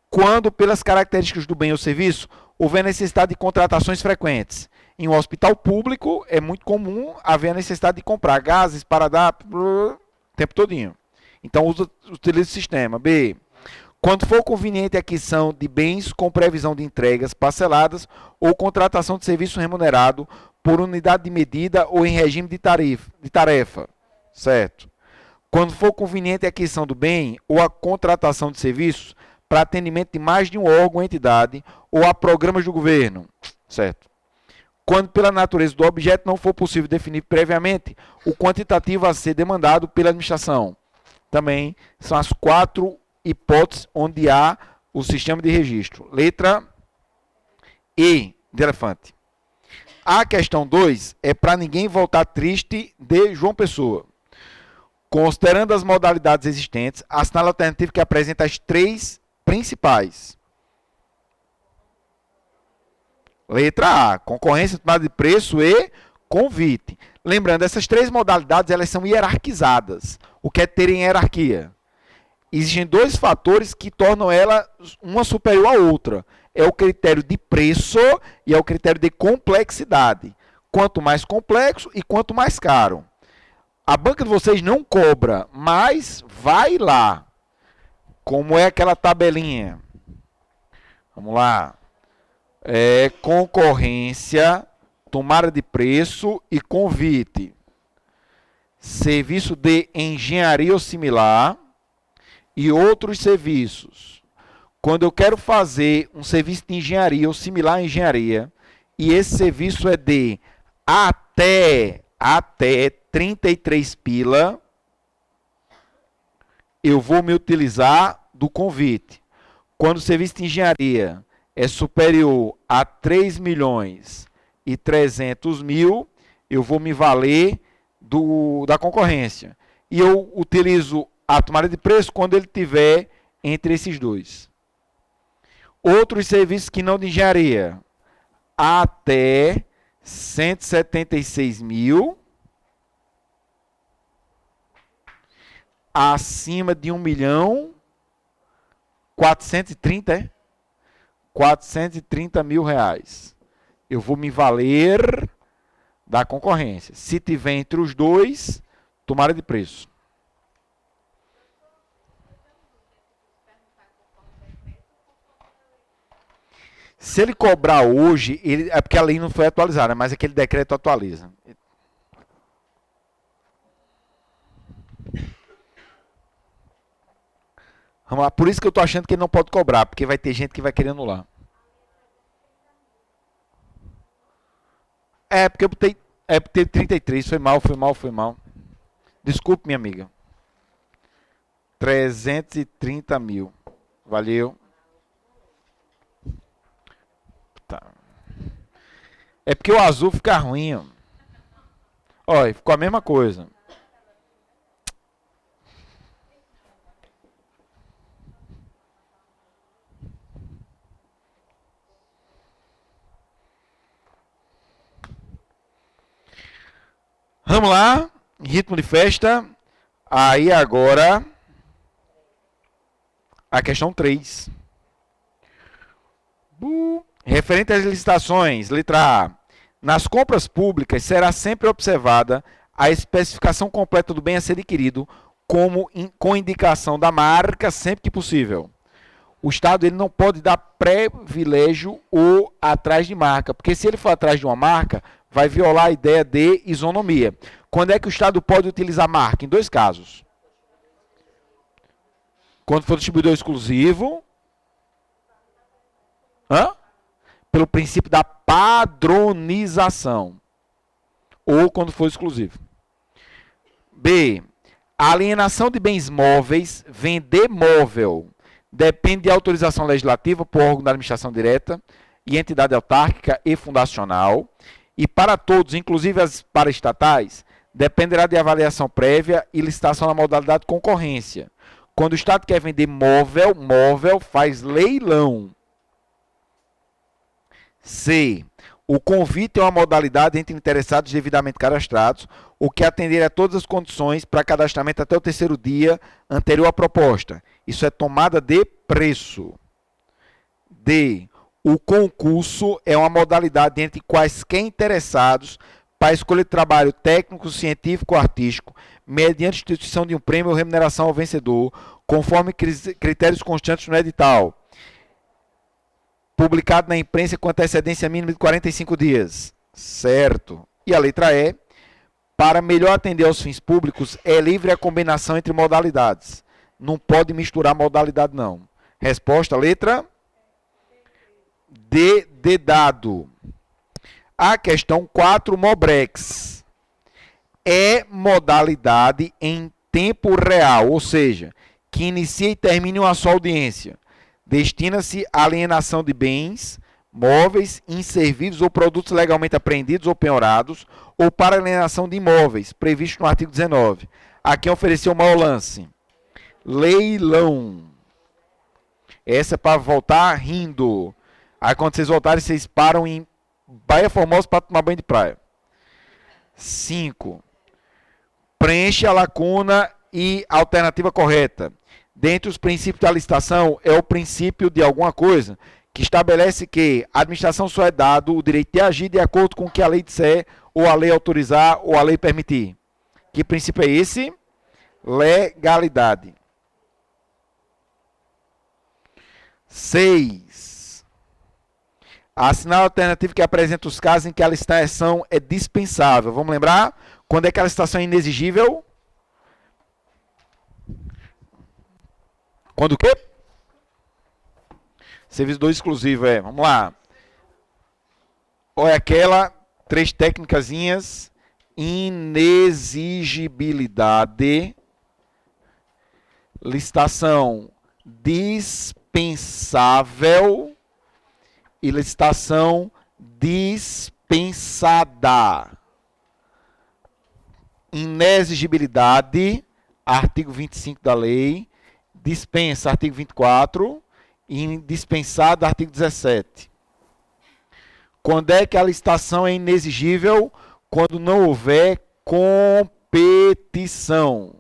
Quando, pelas características do bem ou serviço, houver necessidade de contratações frequentes. Em um hospital público, é muito comum haver a necessidade de comprar gases para dar o tempo todinho. Então, utiliza o sistema. B. Quando for conveniente a aquisição de bens com previsão de entregas parceladas ou contratação de serviço remunerado por unidade de medida ou em regime de tarefa. Certo? Quando for conveniente a aquisição do bem ou a contratação de serviços para atendimento de mais de um órgão ou entidade ou a programas do governo. Certo? Quando, pela natureza do objeto, não for possível definir previamente o quantitativo a ser demandado pela administração. Também são as 4 hipóteses onde há o sistema de registro. Letra E, de elefante. A questão 2 é para ninguém voltar triste de João Pessoa. Considerando as modalidades existentes, assinala a alternativa que apresenta as 3 principais. Letra A, concorrência, tomada de preço e convite. Lembrando, essas 3 modalidades elas são hierarquizadas. O que é ter em hierarquia? Existem 2 fatores que tornam ela uma superior à outra. É o critério de preço e é o critério de complexidade. Quanto mais complexo e quanto mais caro. A banca de vocês não cobra, mas vai lá. Como é aquela tabelinha? Vamos lá. Concorrência, tomada de preço e convite. Serviço de engenharia ou similar e outros serviços. Quando eu quero fazer um serviço de engenharia ou similar à engenharia, e esse serviço é de até 33 pila, eu vou me utilizar do convite. Quando o serviço de engenharia é superior a 3.300.000, eu vou me valer da concorrência. E eu utilizo a tomada de preço quando ele estiver entre esses 2. Outros serviços que não de engenharia, até 176.000, acima de 1.430.000 reais. Eu vou me valer da concorrência. Se tiver entre os 2, tomada de preço. Se ele cobrar hoje, é porque a lei não foi atualizada, mas aquele decreto atualiza. Vamos lá, por isso que eu estou achando que ele não pode cobrar, porque vai ter gente que vai querer anular. Porque eu botei 33, foi mal. Desculpe, minha amiga. 330.000. Valeu. Tá. É porque o azul fica ruim, ó. Olha, ficou a mesma coisa. Vamos lá, ritmo de festa. Aí agora a questão 3. Referente às licitações, letra A. Nas compras públicas será sempre observada a especificação completa do bem a ser adquirido com indicação da marca sempre que possível. O Estado ele não pode dar privilégio ou atrás de marca, porque se ele for atrás de uma marca, vai violar a ideia de isonomia. Quando é que o Estado pode utilizar marca? Em 2 casos. Quando for distribuidor exclusivo, pelo princípio da padronização, ou quando for exclusivo. B. A alienação de bens móveis, vender móvel, depende de autorização legislativa por órgão da administração direta e entidade autárquica e fundacional. E para todos, inclusive as paraestatais, dependerá de avaliação prévia e licitação na modalidade concorrência. Quando o Estado quer vender móvel faz leilão. C. O convite é uma modalidade entre interessados devidamente cadastrados, o que atender a todas as condições para cadastramento até o 3º dia anterior à proposta. Isso é tomada de preço. D. O concurso é uma modalidade entre quaisquer interessados para escolher trabalho técnico, científico ou artístico, mediante instituição de um prêmio ou remuneração ao vencedor, conforme critérios constantes no edital, publicado na imprensa com antecedência mínima de 45 dias. Certo. E a letra E. Para melhor atender aos fins públicos, é livre a combinação entre modalidades. Não pode misturar modalidade, não. Resposta, letra D de dado. A questão 4, Mobrex. É modalidade em tempo real, ou seja, que inicia e termina uma só audiência. Destina-se à alienação de bens, móveis, inservíveis ou produtos legalmente apreendidos ou penhorados, ou para alienação de imóveis, previsto no artigo 19. A quem ofereceu mau lance. Leilão. Essa é para voltar rindo. Aí quando vocês voltarem, vocês param em Baía Formosa para tomar banho de praia. 5. Preenche a lacuna e alternativa correta. Dentre os princípios da licitação, é o princípio de alguma coisa que estabelece que a administração só é dado o direito de agir de acordo com o que a lei disser, ou a lei autorizar, ou a lei permitir. Que princípio é esse? Legalidade. 6. Assinar a alternativa que apresenta os casos em que a licitação é dispensável. Vamos lembrar? Quando é que a licitação é inexigível? Quando o quê? Servidor exclusivo, vamos lá. Olha aquela, 3 técnicazinhas. Inexigibilidade. Licitação dispensável. E licitação dispensada. Inexigibilidade, artigo 25 da lei. Dispensa, artigo 24. E dispensada, artigo 17. Quando é que a licitação é inexigível? Quando não houver competição.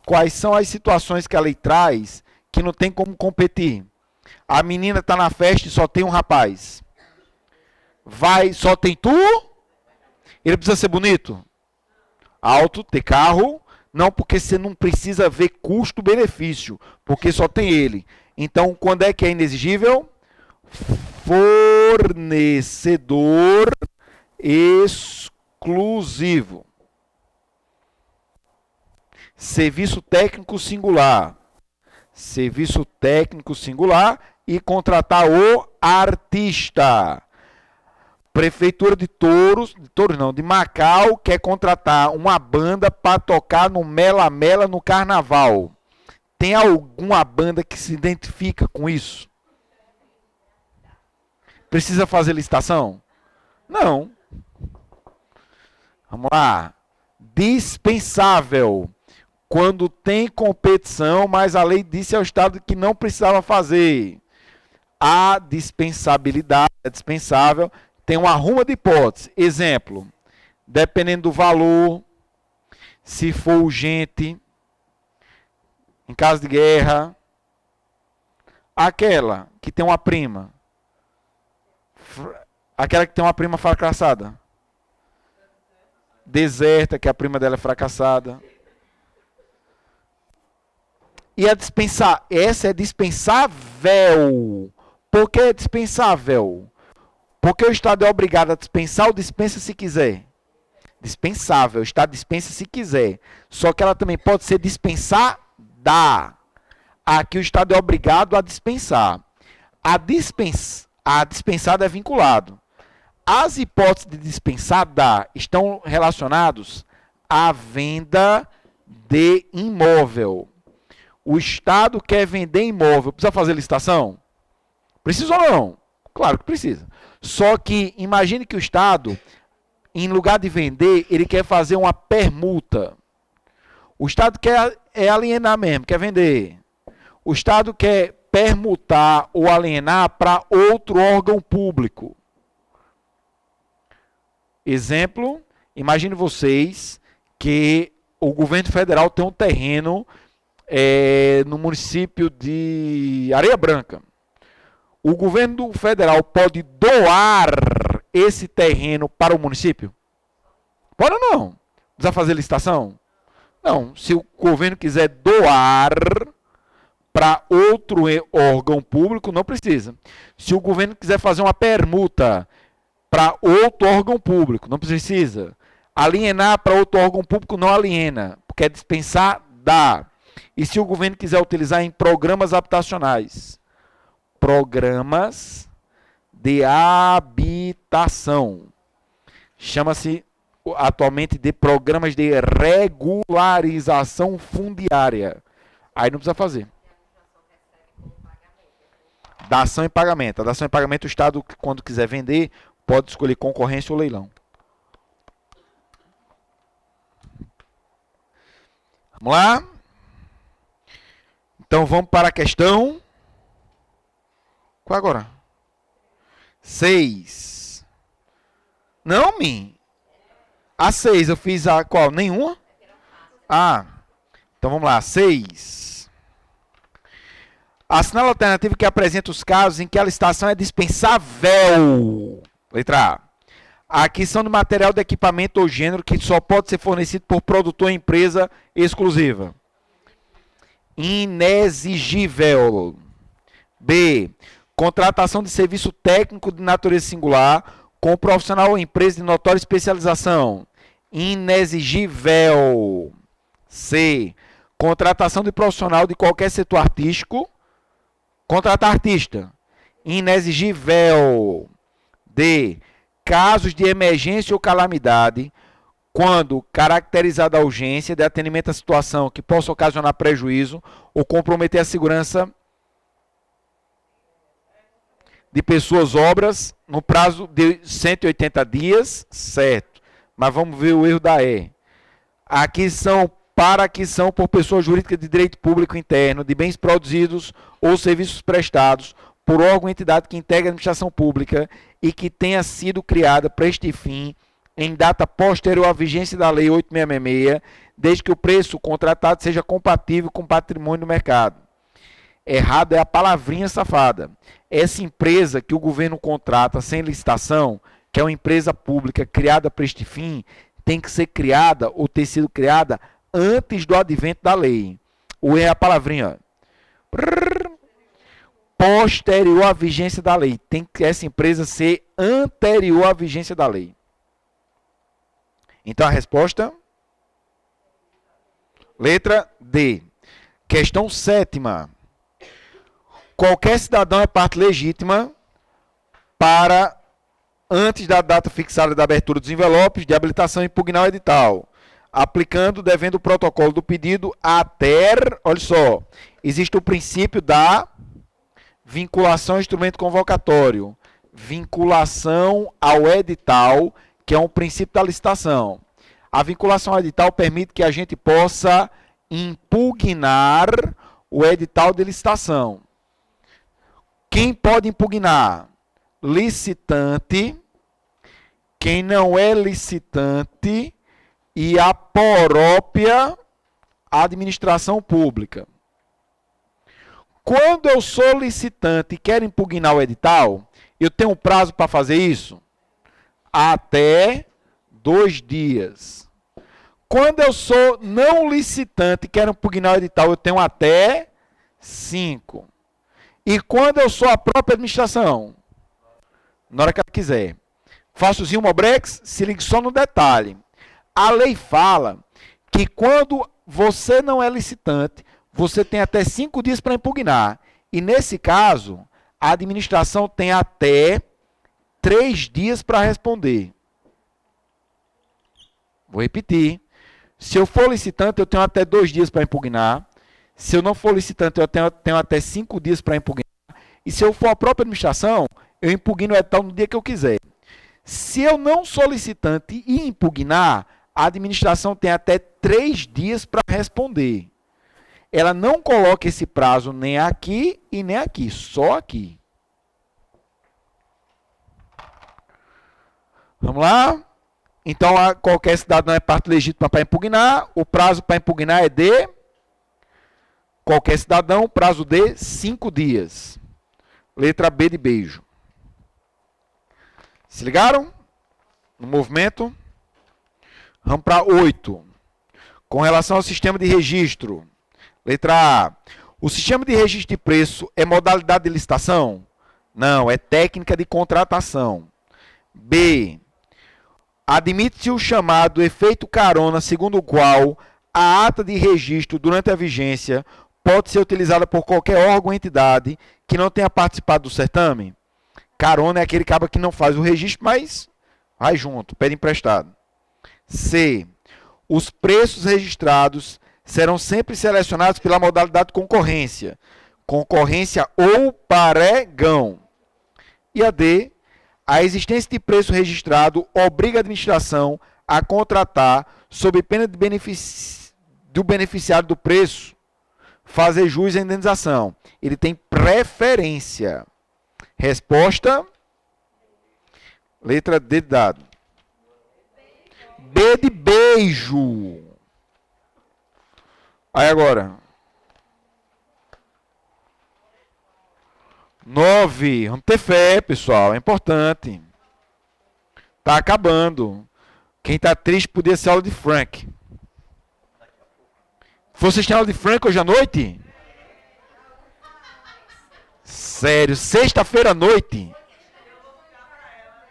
Quais são as situações que a lei traz que não tem como competir? A menina está na festa e só tem um rapaz. Só tem tu? Ele precisa ser bonito? Alto, ter carro? Não, porque você não precisa ver custo-benefício, porque só tem ele. Então, quando é que é inexigível? Fornecedor exclusivo. Serviço técnico singular. Serviço técnico singular e contratar o artista. Prefeitura de Macau quer contratar uma banda para tocar no Mela Mela no carnaval. Tem alguma banda que se identifica com isso? Precisa fazer licitação? Não. Vamos lá. Dispensável. Quando tem competição, mas a lei disse ao Estado que não precisava fazer. A dispensabilidade é dispensável. Tem uma ruma de hipótese. Exemplo. Dependendo do valor, se for urgente, em caso de guerra, aquela que tem uma prima, fracassada. deserta, que a prima dela é fracassada. E essa é dispensável. Por que é dispensável? Porque o Estado é obrigado a dispensar ou dispensa se quiser. Dispensável, o Estado dispensa se quiser. Só que ela também pode ser dispensada. Aqui o Estado é obrigado a dispensar. A dispensada é vinculado. As hipóteses de dispensada estão relacionadas à venda de imóvel. O Estado quer vender imóvel. Precisa fazer licitação? Precisa ou não? Claro que precisa. Só que imagine que o Estado, em lugar de vender, ele quer fazer uma permuta. O Estado quer alienar mesmo, quer vender. O Estado quer permutar ou alienar para outro órgão público. Exemplo, imagine vocês que o governo federal tem um terreno no município de Areia Branca. O governo federal pode doar esse terreno para o município? Pode ou não? Precisa fazer licitação? Não. Se o governo quiser doar para outro órgão público, não precisa. Se o governo quiser fazer uma permuta para outro órgão público, não precisa. Alienar para outro órgão público, não aliena, porque é dispensar, dá. E se o governo quiser utilizar em programas habitacionais? Programas de habitação. Chama-se atualmente de programas de regularização fundiária. Aí não precisa fazer. Dação e pagamento. A dação e pagamento, o Estado, quando quiser vender, pode escolher concorrência ou leilão. Vamos lá? Então vamos para a questão. Qual agora? 6. Não, Min. A 6 eu fiz a qual? Nenhuma? Ah. Então vamos lá. 6. Assinala a alternativa que apresenta os casos em que a licitação é dispensável. Letra A. A aquisição de material de equipamento ou gênero que só pode ser fornecido por produtor ou empresa exclusiva. Inexigível. B. Contratação de serviço técnico de natureza singular com profissional ou empresa de notória especialização. Inexigível. C. Contratação de profissional de qualquer setor artístico. Contratar artista. Inexigível. D. Casos de emergência ou calamidade, quando caracterizada a urgência de atendimento à situação que possa ocasionar prejuízo ou comprometer a segurança de pessoas, obras, no prazo de 180 dias, certo. Mas vamos ver o erro da E. Aquisição por pessoa jurídica de direito público interno de bens produzidos ou serviços prestados por órgão ou entidade que integra a administração pública e que tenha sido criada para este fim em data posterior à vigência da Lei 8666, desde que o preço contratado seja compatível com o patrimônio do mercado. Errado é a palavrinha safada. Essa empresa que o governo contrata sem licitação, que é uma empresa pública criada para este fim, tem que ser criada ou ter sido criada antes do advento da lei. O erro é a palavrinha. Posterior à vigência da lei. Tem que essa empresa ser anterior à vigência da lei. Então a resposta? Letra D. Questão 7ª. Qualquer cidadão é parte legítima para, antes da data fixada da abertura dos envelopes de habilitação, impugnar o edital, aplicando, devendo o protocolo do pedido até, olha só, existe o princípio da vinculação ao instrumento convocatório, vinculação ao edital, que é um princípio da licitação. A vinculação ao edital permite que a gente possa impugnar o edital de licitação. Quem pode impugnar? Licitante, quem não é licitante e a própria administração pública. Quando eu sou licitante e quero impugnar o edital, eu tenho um prazo para fazer isso? Até 2 dias. Quando eu sou não licitante e quero impugnar o edital, eu tenho até 5. E quando eu sou a própria administração, na hora que ela quiser, faço o Zilmobrex, se ligue só no detalhe. A lei fala que quando você não é licitante, você tem até 5 dias para impugnar. E nesse caso, a administração tem até 3 dias para responder. Vou repetir. Se eu for licitante, eu tenho até 2 dias para impugnar. Se eu não for licitante, eu tenho até 5 dias para impugnar. E se eu for a própria administração, eu impugno o edital no dia que eu quiser. Se eu não sou licitante e impugnar, a administração tem até 3 dias para responder. Ela não coloca esse prazo nem aqui e nem aqui, só aqui. Vamos lá? Então, qualquer cidadão é parte legítima para impugnar. O prazo para impugnar é de qualquer cidadão, prazo de 5 dias. Letra B de beijo. Se ligaram? No movimento. Vamos para 8. Com relação ao sistema de registro. Letra A. O sistema de registro de preço é modalidade de licitação? Não, é técnica de contratação. B. Admite-se o chamado efeito carona, segundo o qual a ata de registro durante a vigência pode ser utilizada por qualquer órgão ou entidade que não tenha participado do certame. Carona é aquele cabo que não faz o registro, mas vai junto, pede emprestado. C. Os preços registrados serão sempre selecionados pela modalidade concorrência. Concorrência ou pregão. E a D. A existência de preço registrado obriga a administração a contratar, sob pena de do beneficiário do preço, fazer jus à indenização. Ele tem preferência. Resposta. Letra D de dado. B de beijo. Aí agora. 9. Vamos ter fé, pessoal. É importante. Tá acabando. Quem tá triste podia ser aula de Frank. Vocês têm aula de Frank hoje à noite? Sério, sexta-feira à noite?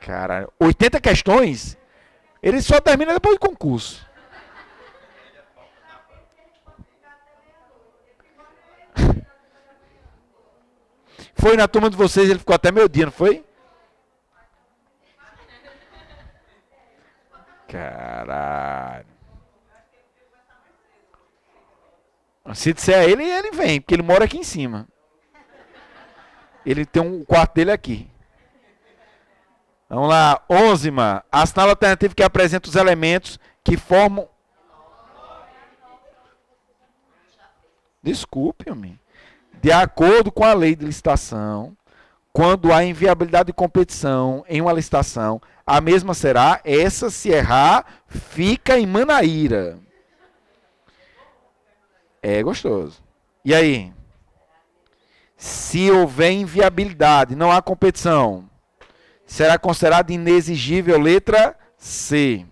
Cara, 80 questões? Ele só termina depois do concurso. Foi na turma de vocês, ele ficou até meio-dia, não foi? Caralho. Se disser a ele, ele vem, porque ele mora aqui em cima. Ele tem um quarto dele aqui. Vamos lá, 11, assinala a alternativa que apresenta os elementos que formam... Desculpe-me. De acordo com a lei de licitação, quando há inviabilidade de competição em uma licitação, a mesma será, essa se errar, fica em Manaíra. É gostoso. E aí? Se houver inviabilidade, não há competição, será considerado inexigível, letra C.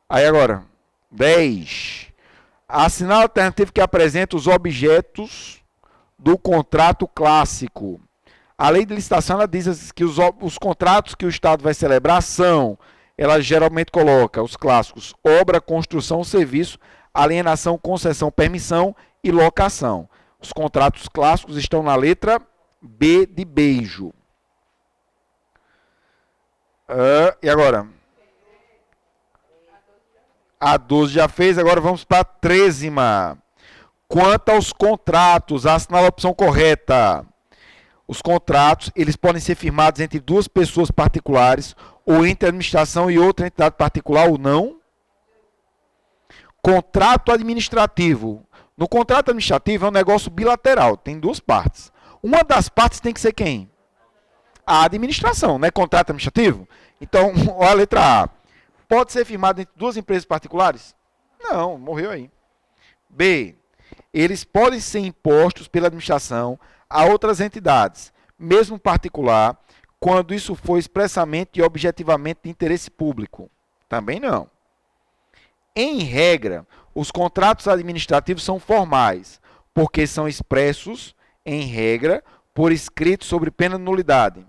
Aí agora, 10. Assinar a alternativa que apresenta os objetos do contrato clássico. A lei de licitação ela diz que os contratos que o Estado vai celebrar são, ela geralmente coloca os clássicos, obra, construção, serviço, alienação, concessão, permissão e locação. Os contratos clássicos estão na letra B de beijo. E agora? A 12 já fez, agora vamos para a 13ª. Quanto aos contratos, assinala a opção correta. Os contratos, eles podem ser firmados entre duas pessoas particulares ou entre a administração e outra entidade particular ou não. Contrato administrativo. No contrato administrativo é um negócio bilateral, tem duas partes. Uma das partes tem que ser quem? A administração, não é contrato administrativo? Então, olha a letra A. Pode ser firmado entre duas empresas particulares? Não, morreu aí. B. Eles podem ser impostos pela administração a outras entidades, mesmo particular, quando isso for expressamente e objetivamente de interesse público. Também não. Em regra, os contratos administrativos são formais, porque são expressos, em regra, por escrito sobre pena de nulidade.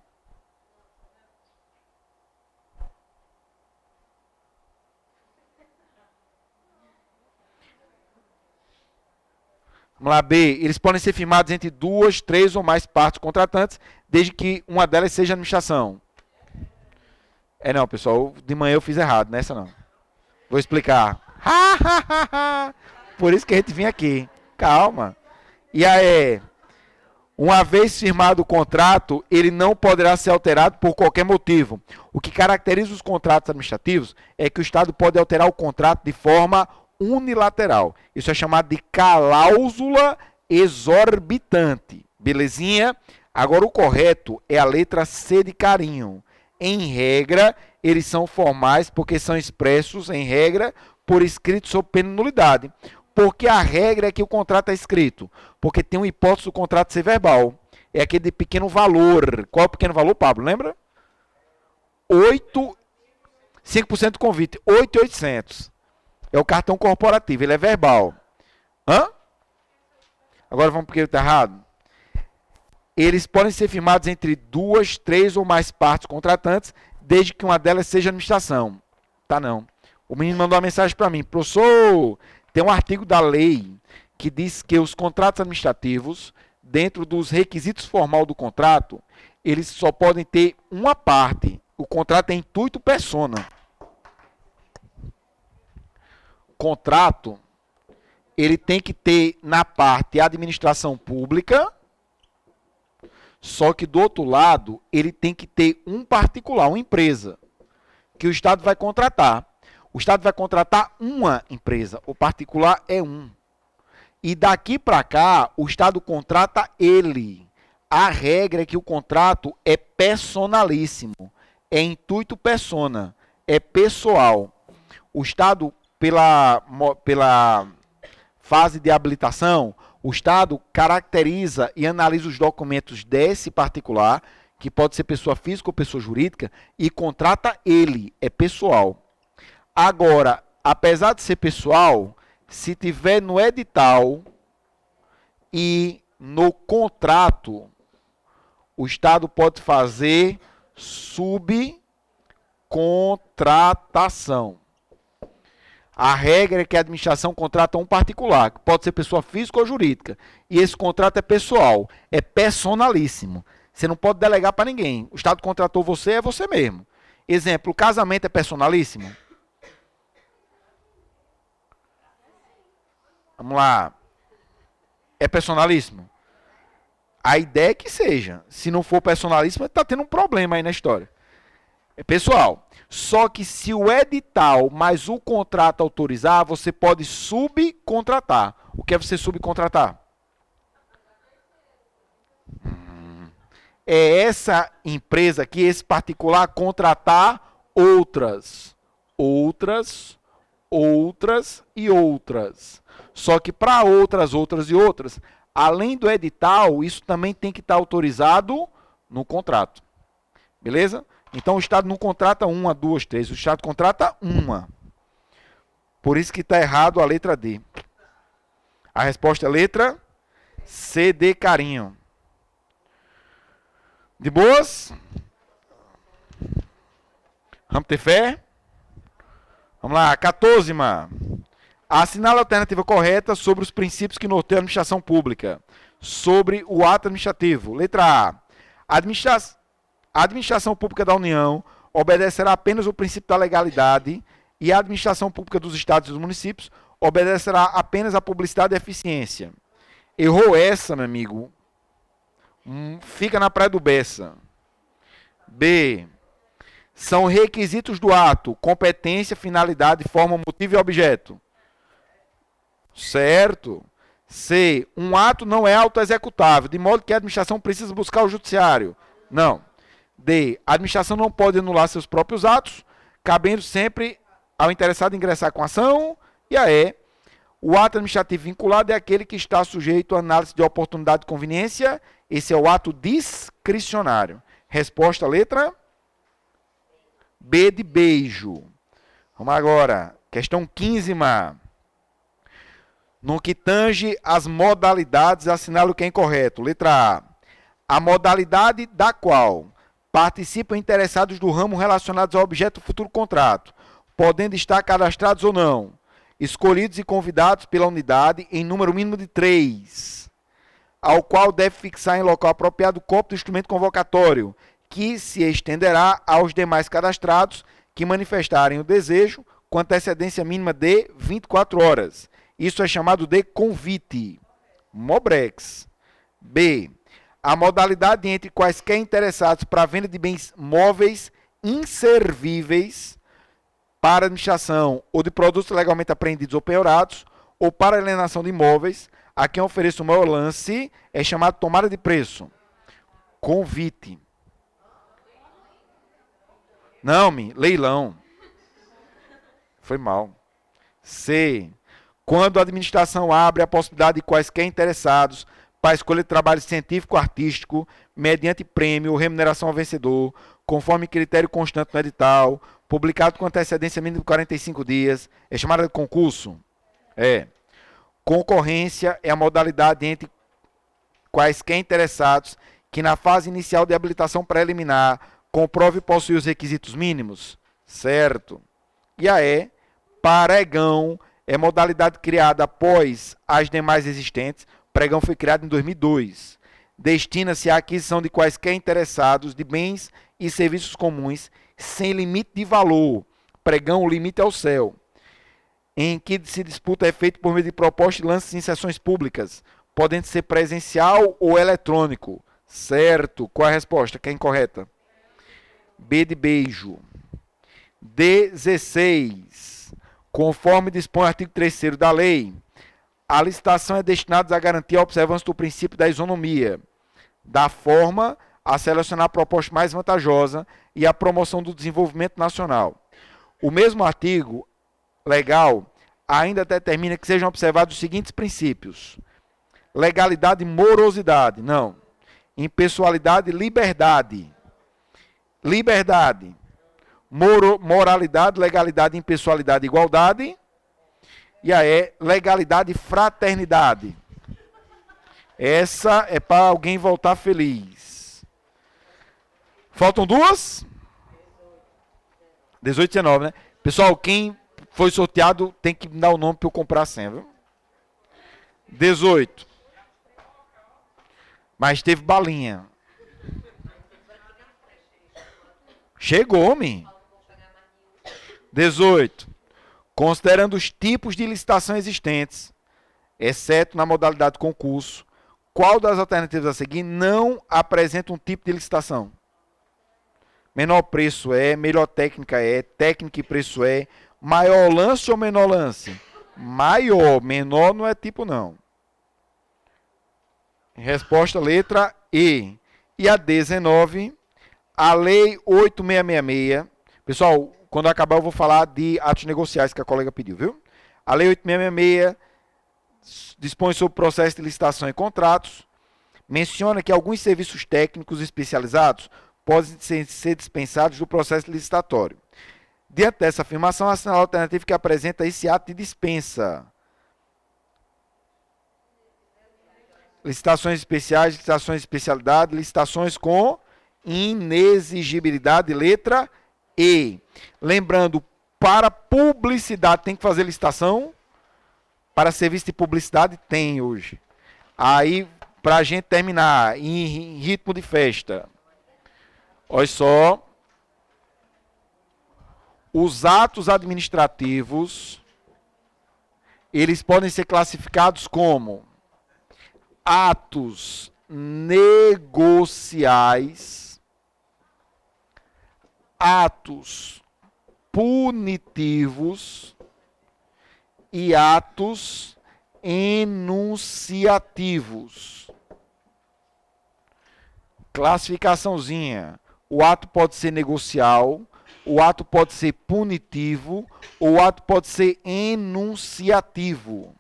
Vamos lá, B. Eles podem ser firmados entre 2, 3 ou mais partes contratantes, desde que uma delas seja administração. Não, pessoal, de manhã eu fiz errado, nessa não. Vou explicar. Por isso que a gente vinha aqui. Calma. E aí, uma vez firmado o contrato, ele não poderá ser alterado por qualquer motivo. O que caracteriza os contratos administrativos é que o Estado pode alterar o contrato de forma unilateral. Isso é chamado de cláusula exorbitante. Belezinha? Agora o correto é a letra C de carinho. Em regra, eles são formais porque são expressos, em regra, por escrito sob pena de nulidade. Porque a regra é que o contrato é escrito. Porque tem uma hipótese do contrato ser verbal. É aquele de pequeno valor. Qual é o pequeno valor, Pablo? Lembra? 5% do convite. 8.800. É o cartão corporativo. Ele é verbal. Hã? Agora vamos porque está errado. Eles podem ser firmados entre 2, 3 ou mais partes contratantes, desde que uma delas seja administração. Tá não. O menino mandou uma mensagem para mim. Professor, tem um artigo da lei que diz que os contratos administrativos, dentro dos requisitos formais do contrato, eles só podem ter uma parte. O contrato é intuito persona. Contrato, ele tem que ter na parte administração pública, só que do outro lado, ele tem que ter um particular, uma empresa, que o Estado vai contratar. O Estado vai contratar uma empresa, o particular é um. E daqui para cá, o Estado contrata ele. A regra é que o contrato é personalíssimo, é intuito persona, é pessoal. O Estado, pela fase de habilitação, o Estado caracteriza e analisa os documentos desse particular, que pode ser pessoa física ou pessoa jurídica, e contrata ele, é pessoal. Agora, apesar de ser pessoal, se tiver no edital e no contrato, o Estado pode fazer subcontratação. A regra é que a administração contrata um particular, que pode ser pessoa física ou jurídica. E esse contrato é pessoal, é personalíssimo. Você não pode delegar para ninguém. O Estado contratou você, é você mesmo. Exemplo, o casamento é personalíssimo? Vamos lá. É personalíssimo? A ideia é que seja. Se não for personalíssimo, está tendo um problema aí na história. É pessoal. Só que se o edital mais o contrato autorizar, você pode subcontratar. O que é você subcontratar? É essa empresa aqui, esse particular, contratar outras. Outras e outras. Só que para outras e outras, além do edital, isso também tem que estar autorizado no contrato. Beleza? Então o Estado não contrata uma, duas, três. O Estado contrata uma. Por isso que está errado a letra D. A resposta é a letra C, D, carinho. De boas? Vamos ter fé? Vamos lá, 14, assinale a alternativa correta sobre os princípios que norteiam a administração pública. Sobre o ato administrativo. Letra A. A administração pública da União obedecerá apenas o princípio da legalidade e a administração pública dos estados e dos municípios obedecerá apenas à publicidade e eficiência. Errou essa, meu amigo. Fica na praia do Bessa. B. São requisitos do ato: competência, finalidade, forma, motivo e objeto. Certo. C. Um ato não é autoexecutável, de modo que a administração precisa buscar o judiciário. Não. D. A administração não pode anular seus próprios atos, cabendo sempre ao interessado ingressar com ação. E a E. O ato administrativo vinculado é aquele que está sujeito à análise de oportunidade e conveniência. Esse é o ato discricionário. Resposta, letra B de beijo. Vamos agora. Questão 15. No que tange as modalidades, assinale o que é incorreto. Letra A. A modalidade da qual participam interessados do ramo relacionados ao objeto do futuro contrato, podendo estar cadastrados ou não, escolhidos e convidados pela unidade em número mínimo de 3, ao qual deve fixar em local apropriado cópia do instrumento convocatório, que se estenderá aos demais cadastrados que manifestarem o desejo com antecedência mínima de 24 horas. Isso é chamado de convite. Mobrex. B. A modalidade entre quaisquer interessados para a venda de bens móveis inservíveis para administração ou de produtos legalmente apreendidos ou penhorados ou para alienação de imóveis a quem ofereça o maior lance é chamado tomada de preço. Convite. Não, leilão. Foi mal. C. Quando a administração abre a possibilidade de quaisquer interessados para a escolha de trabalho científico-artístico, mediante prêmio ou remuneração ao vencedor, conforme critério constante no edital, publicado com antecedência mínima de 45 dias, é chamada de concurso? É. Concorrência é a modalidade entre quaisquer interessados que na fase inicial de habilitação preliminar comprove e possui os requisitos mínimos? Certo. E a E, pregão, é modalidade criada após as demais existentes. O pregão foi criado em 2002. Destina-se à aquisição de quaisquer interessados de bens e serviços comuns sem limite de valor. Pregão, o limite é o céu. Em que se disputa é feito por meio de propostas e lances em sessões públicas, podendo ser presencial ou eletrônico. Certo. Qual é a resposta? Que é incorreta? B de beijo. 16. Conforme dispõe o artigo 3º da lei, a licitação é destinada a garantir a observância do princípio da isonomia, da forma a selecionar a proposta mais vantajosa e a promoção do desenvolvimento nacional. O mesmo artigo legal ainda determina que sejam observados os seguintes princípios: legalidade e morosidade. Não. Impessoalidade e liberdade. Liberdade. Moralidade, legalidade, impessoalidade e igualdade. E aí, legalidade e fraternidade. Essa é para alguém voltar feliz. Faltam duas? 18 e 19, né? Pessoal, quem foi sorteado tem que dar o nome para eu comprar a senha, viu? 18. Mas teve balinha. Chegou, homem. 18. Considerando os tipos de licitação existentes, exceto na modalidade concurso, qual das alternativas a seguir não apresenta um tipo de licitação? Menor preço é, melhor técnica é, técnica e preço é, maior lance ou menor lance? Maior, menor não é tipo não. Resposta letra E. E a 19, a lei 8666. Pessoal, quando acabar eu vou falar de atos negociais que a colega pediu, viu? A lei 8666 dispõe sobre o processo de licitação e contratos. Menciona que alguns serviços técnicos especializados podem ser dispensados do processo licitatório. Diante dessa afirmação, assinala a alternativa que apresenta esse ato de dispensa. Licitações especiais, licitações de especialidade, licitações com inexigibilidade, letra E. Lembrando, para publicidade tem que fazer licitação? Para serviço de publicidade tem hoje. Aí, para a gente terminar, em ritmo de festa. Olha só. Os atos administrativos, eles podem ser classificados como atos negociais, atos punitivos e atos enunciativos. Classificaçãozinha. O ato pode ser negocial, o ato pode ser punitivo, ou o ato pode ser enunciativo.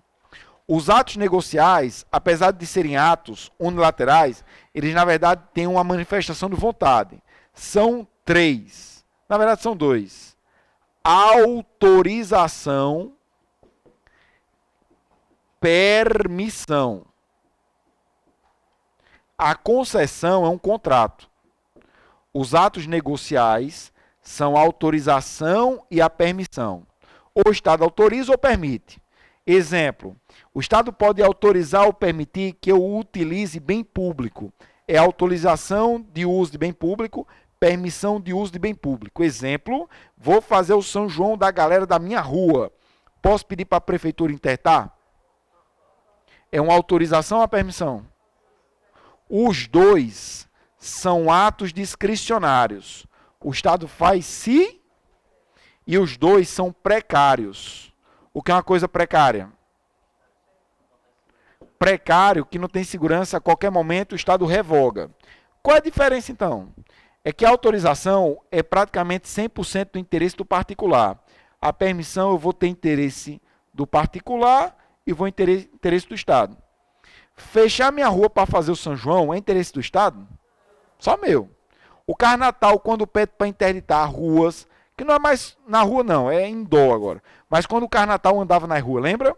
Os atos negociais, apesar de serem atos unilaterais, eles na verdade têm uma manifestação de vontade. São 3. Na verdade são 2. autorização, permissão. A concessão é um contrato. Os atos negociais são a autorização e a permissão. O Estado autoriza ou permite. Exemplo, o Estado pode autorizar ou permitir que eu utilize bem público. É autorização de uso de bem público, permissão de uso de bem público. Exemplo, vou fazer o São João da galera da minha rua. Posso pedir para a prefeitura interditar? É uma autorização ou uma permissão? Os dois são atos discricionários. O Estado faz se e os dois são precários. O que é uma coisa precária? Precário, que não tem segurança, a qualquer momento o Estado revoga. Qual é a diferença, então? É que a autorização é praticamente 100% do interesse do particular. A permissão eu vou ter interesse do particular e vou ter interesse do Estado. Fechar minha rua para fazer o São João é interesse do Estado? Só meu. O Carnatal, quando pede para interditar ruas, que não é mais na rua não, é indoor agora. Mas quando o Carnatal andava na rua, lembra?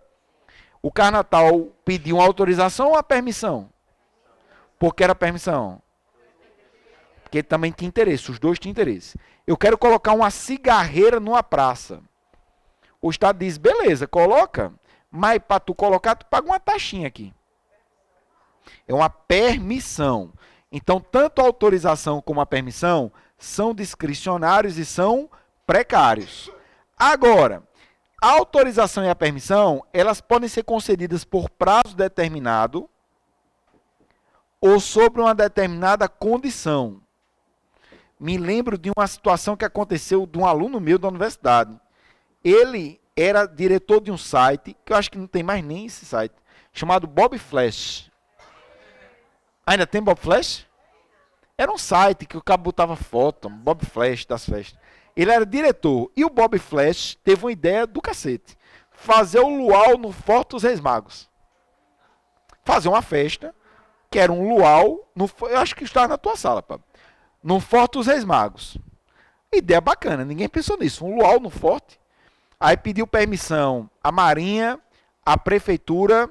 O Carnatal pediu uma autorização ou uma permissão? Por que era permissão? Porque ele também tinha interesse, os dois tinham interesse. Eu quero colocar uma cigarreira numa praça. O Estado diz, beleza, coloca, mas para tu colocar, tu paga uma taxinha aqui. É uma permissão. Então, tanto a autorização como a permissão são discricionários e são precários. Agora, a autorização e a permissão, elas podem ser concedidas por prazo determinado ou sobre uma determinada condição. Me lembro de uma situação que aconteceu de um aluno meu da universidade. Ele era diretor de um site, que eu acho que não tem mais nem esse site, chamado Bob Flash. Ainda tem Bob Flash? Era um site que o cabo botava foto, Bob Flash das festas. Ele era diretor. E o Bob Flash teve uma ideia do cacete. Fazer o luau no Forte dos Reis Magos. Fazer uma festa, que era um luau, eu acho que estava na tua sala, Pablo. No Forte dos Reis Magos. Ideia bacana, ninguém pensou nisso. Um luau no Forte. Aí pediu permissão à Marinha, à Prefeitura,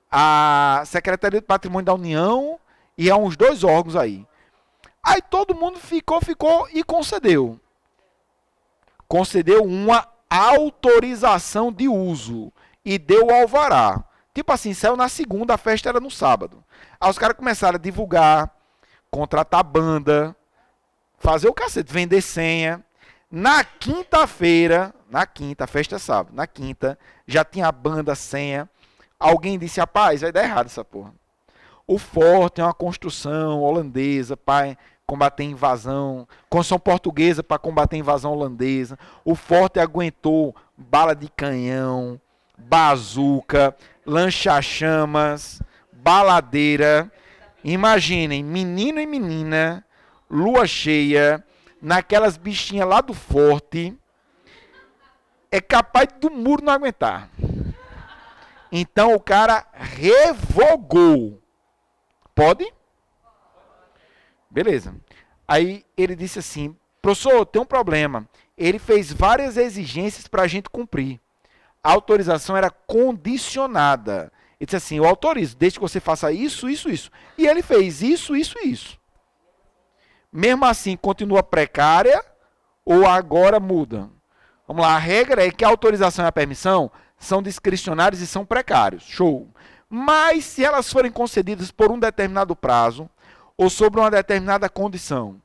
à Secretaria de Patrimônio da União e a uns 2 órgãos aí. Aí todo mundo ficou e concedeu. Concedeu uma autorização de uso e deu o alvará. Tipo assim, saiu na segunda, a festa era no sábado. Aí os caras começaram a divulgar, contratar banda, fazer o cacete, vender senha. Na quinta-feira, a festa é sábado, na quinta, já tinha a banda, senha. Alguém disse, rapaz, vai dar errado essa porra. O forte é uma construção holandesa para combater invasão, construção portuguesa para combater invasão holandesa. O forte aguentou bala de canhão, bazuca, lancha-chamas, baladeira. Imaginem, menino e menina, lua cheia, naquelas bichinhas lá do forte, é capaz do muro não aguentar. Então o cara revogou. Pode? Beleza. Aí ele disse assim, professor, tem um problema. Ele fez várias exigências para a gente cumprir. A autorização era condicionada. Ele disse assim, eu autorizo, desde que você faça isso, isso, isso. E ele fez isso, isso e isso. Mesmo assim, continua precária ou agora muda? Vamos lá, a regra é que a autorização e a permissão são discricionários e são precários. Show. Mas se elas forem concedidas por um determinado prazo ou sobre uma determinada condição,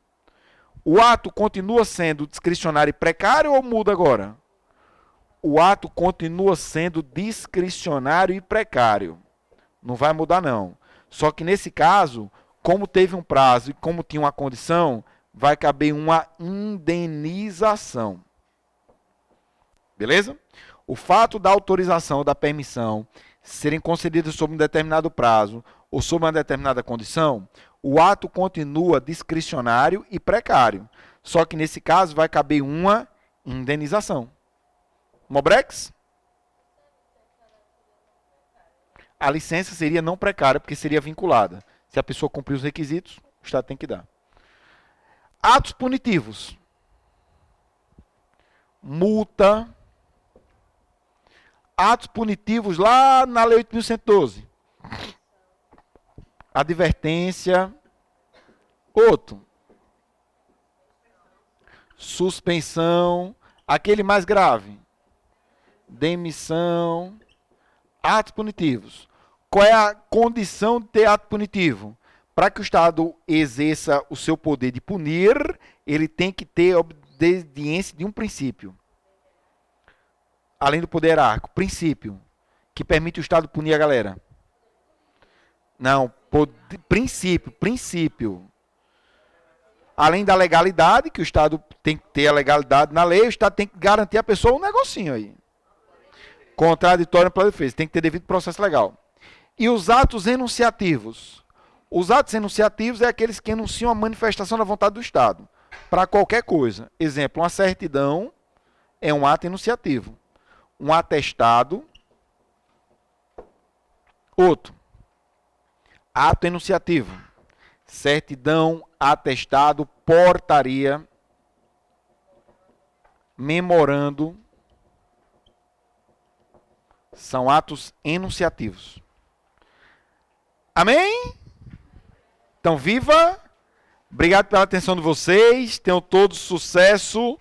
o ato continua sendo discricionário e precário ou muda agora? O ato continua sendo discricionário e precário. Não vai mudar não. Só que nesse caso, como teve um prazo e como tinha uma condição, vai caber uma indenização. Beleza? O fato da autorização ou da permissão serem concedidas sob um determinado prazo ou sob uma determinada condição, o ato continua discricionário e precário. Só que nesse caso vai caber uma indenização. Mobrex? A licença seria não precária, porque seria vinculada. Se a pessoa cumprir os requisitos, o Estado tem que dar. Atos punitivos. multa, atos punitivos lá na Lei 8.112. Advertência. Outro. Suspensão. Aquele mais grave. Demissão. Atos punitivos. Qual é a condição de ter ato punitivo? Para que o Estado exerça o seu poder de punir, ele tem que ter obediência de um princípio. Além do poder hierárquico, princípio, que permite o Estado punir a galera. Não, princípio. Além da legalidade, que o Estado tem que ter a legalidade na lei, o Estado tem que garantir a pessoa um negocinho aí. Contraditório pela defesa, tem que ter devido processo legal. E os atos enunciativos. Os atos enunciativos é aqueles que enunciam a manifestação da vontade do Estado. Para qualquer coisa. Exemplo, uma certidão é um ato enunciativo. Um atestado. Outro. Ato enunciativo. Certidão, atestado, portaria, memorando. São atos enunciativos. Amém? Então, viva! Obrigado pela atenção de vocês. Tenham todos sucesso.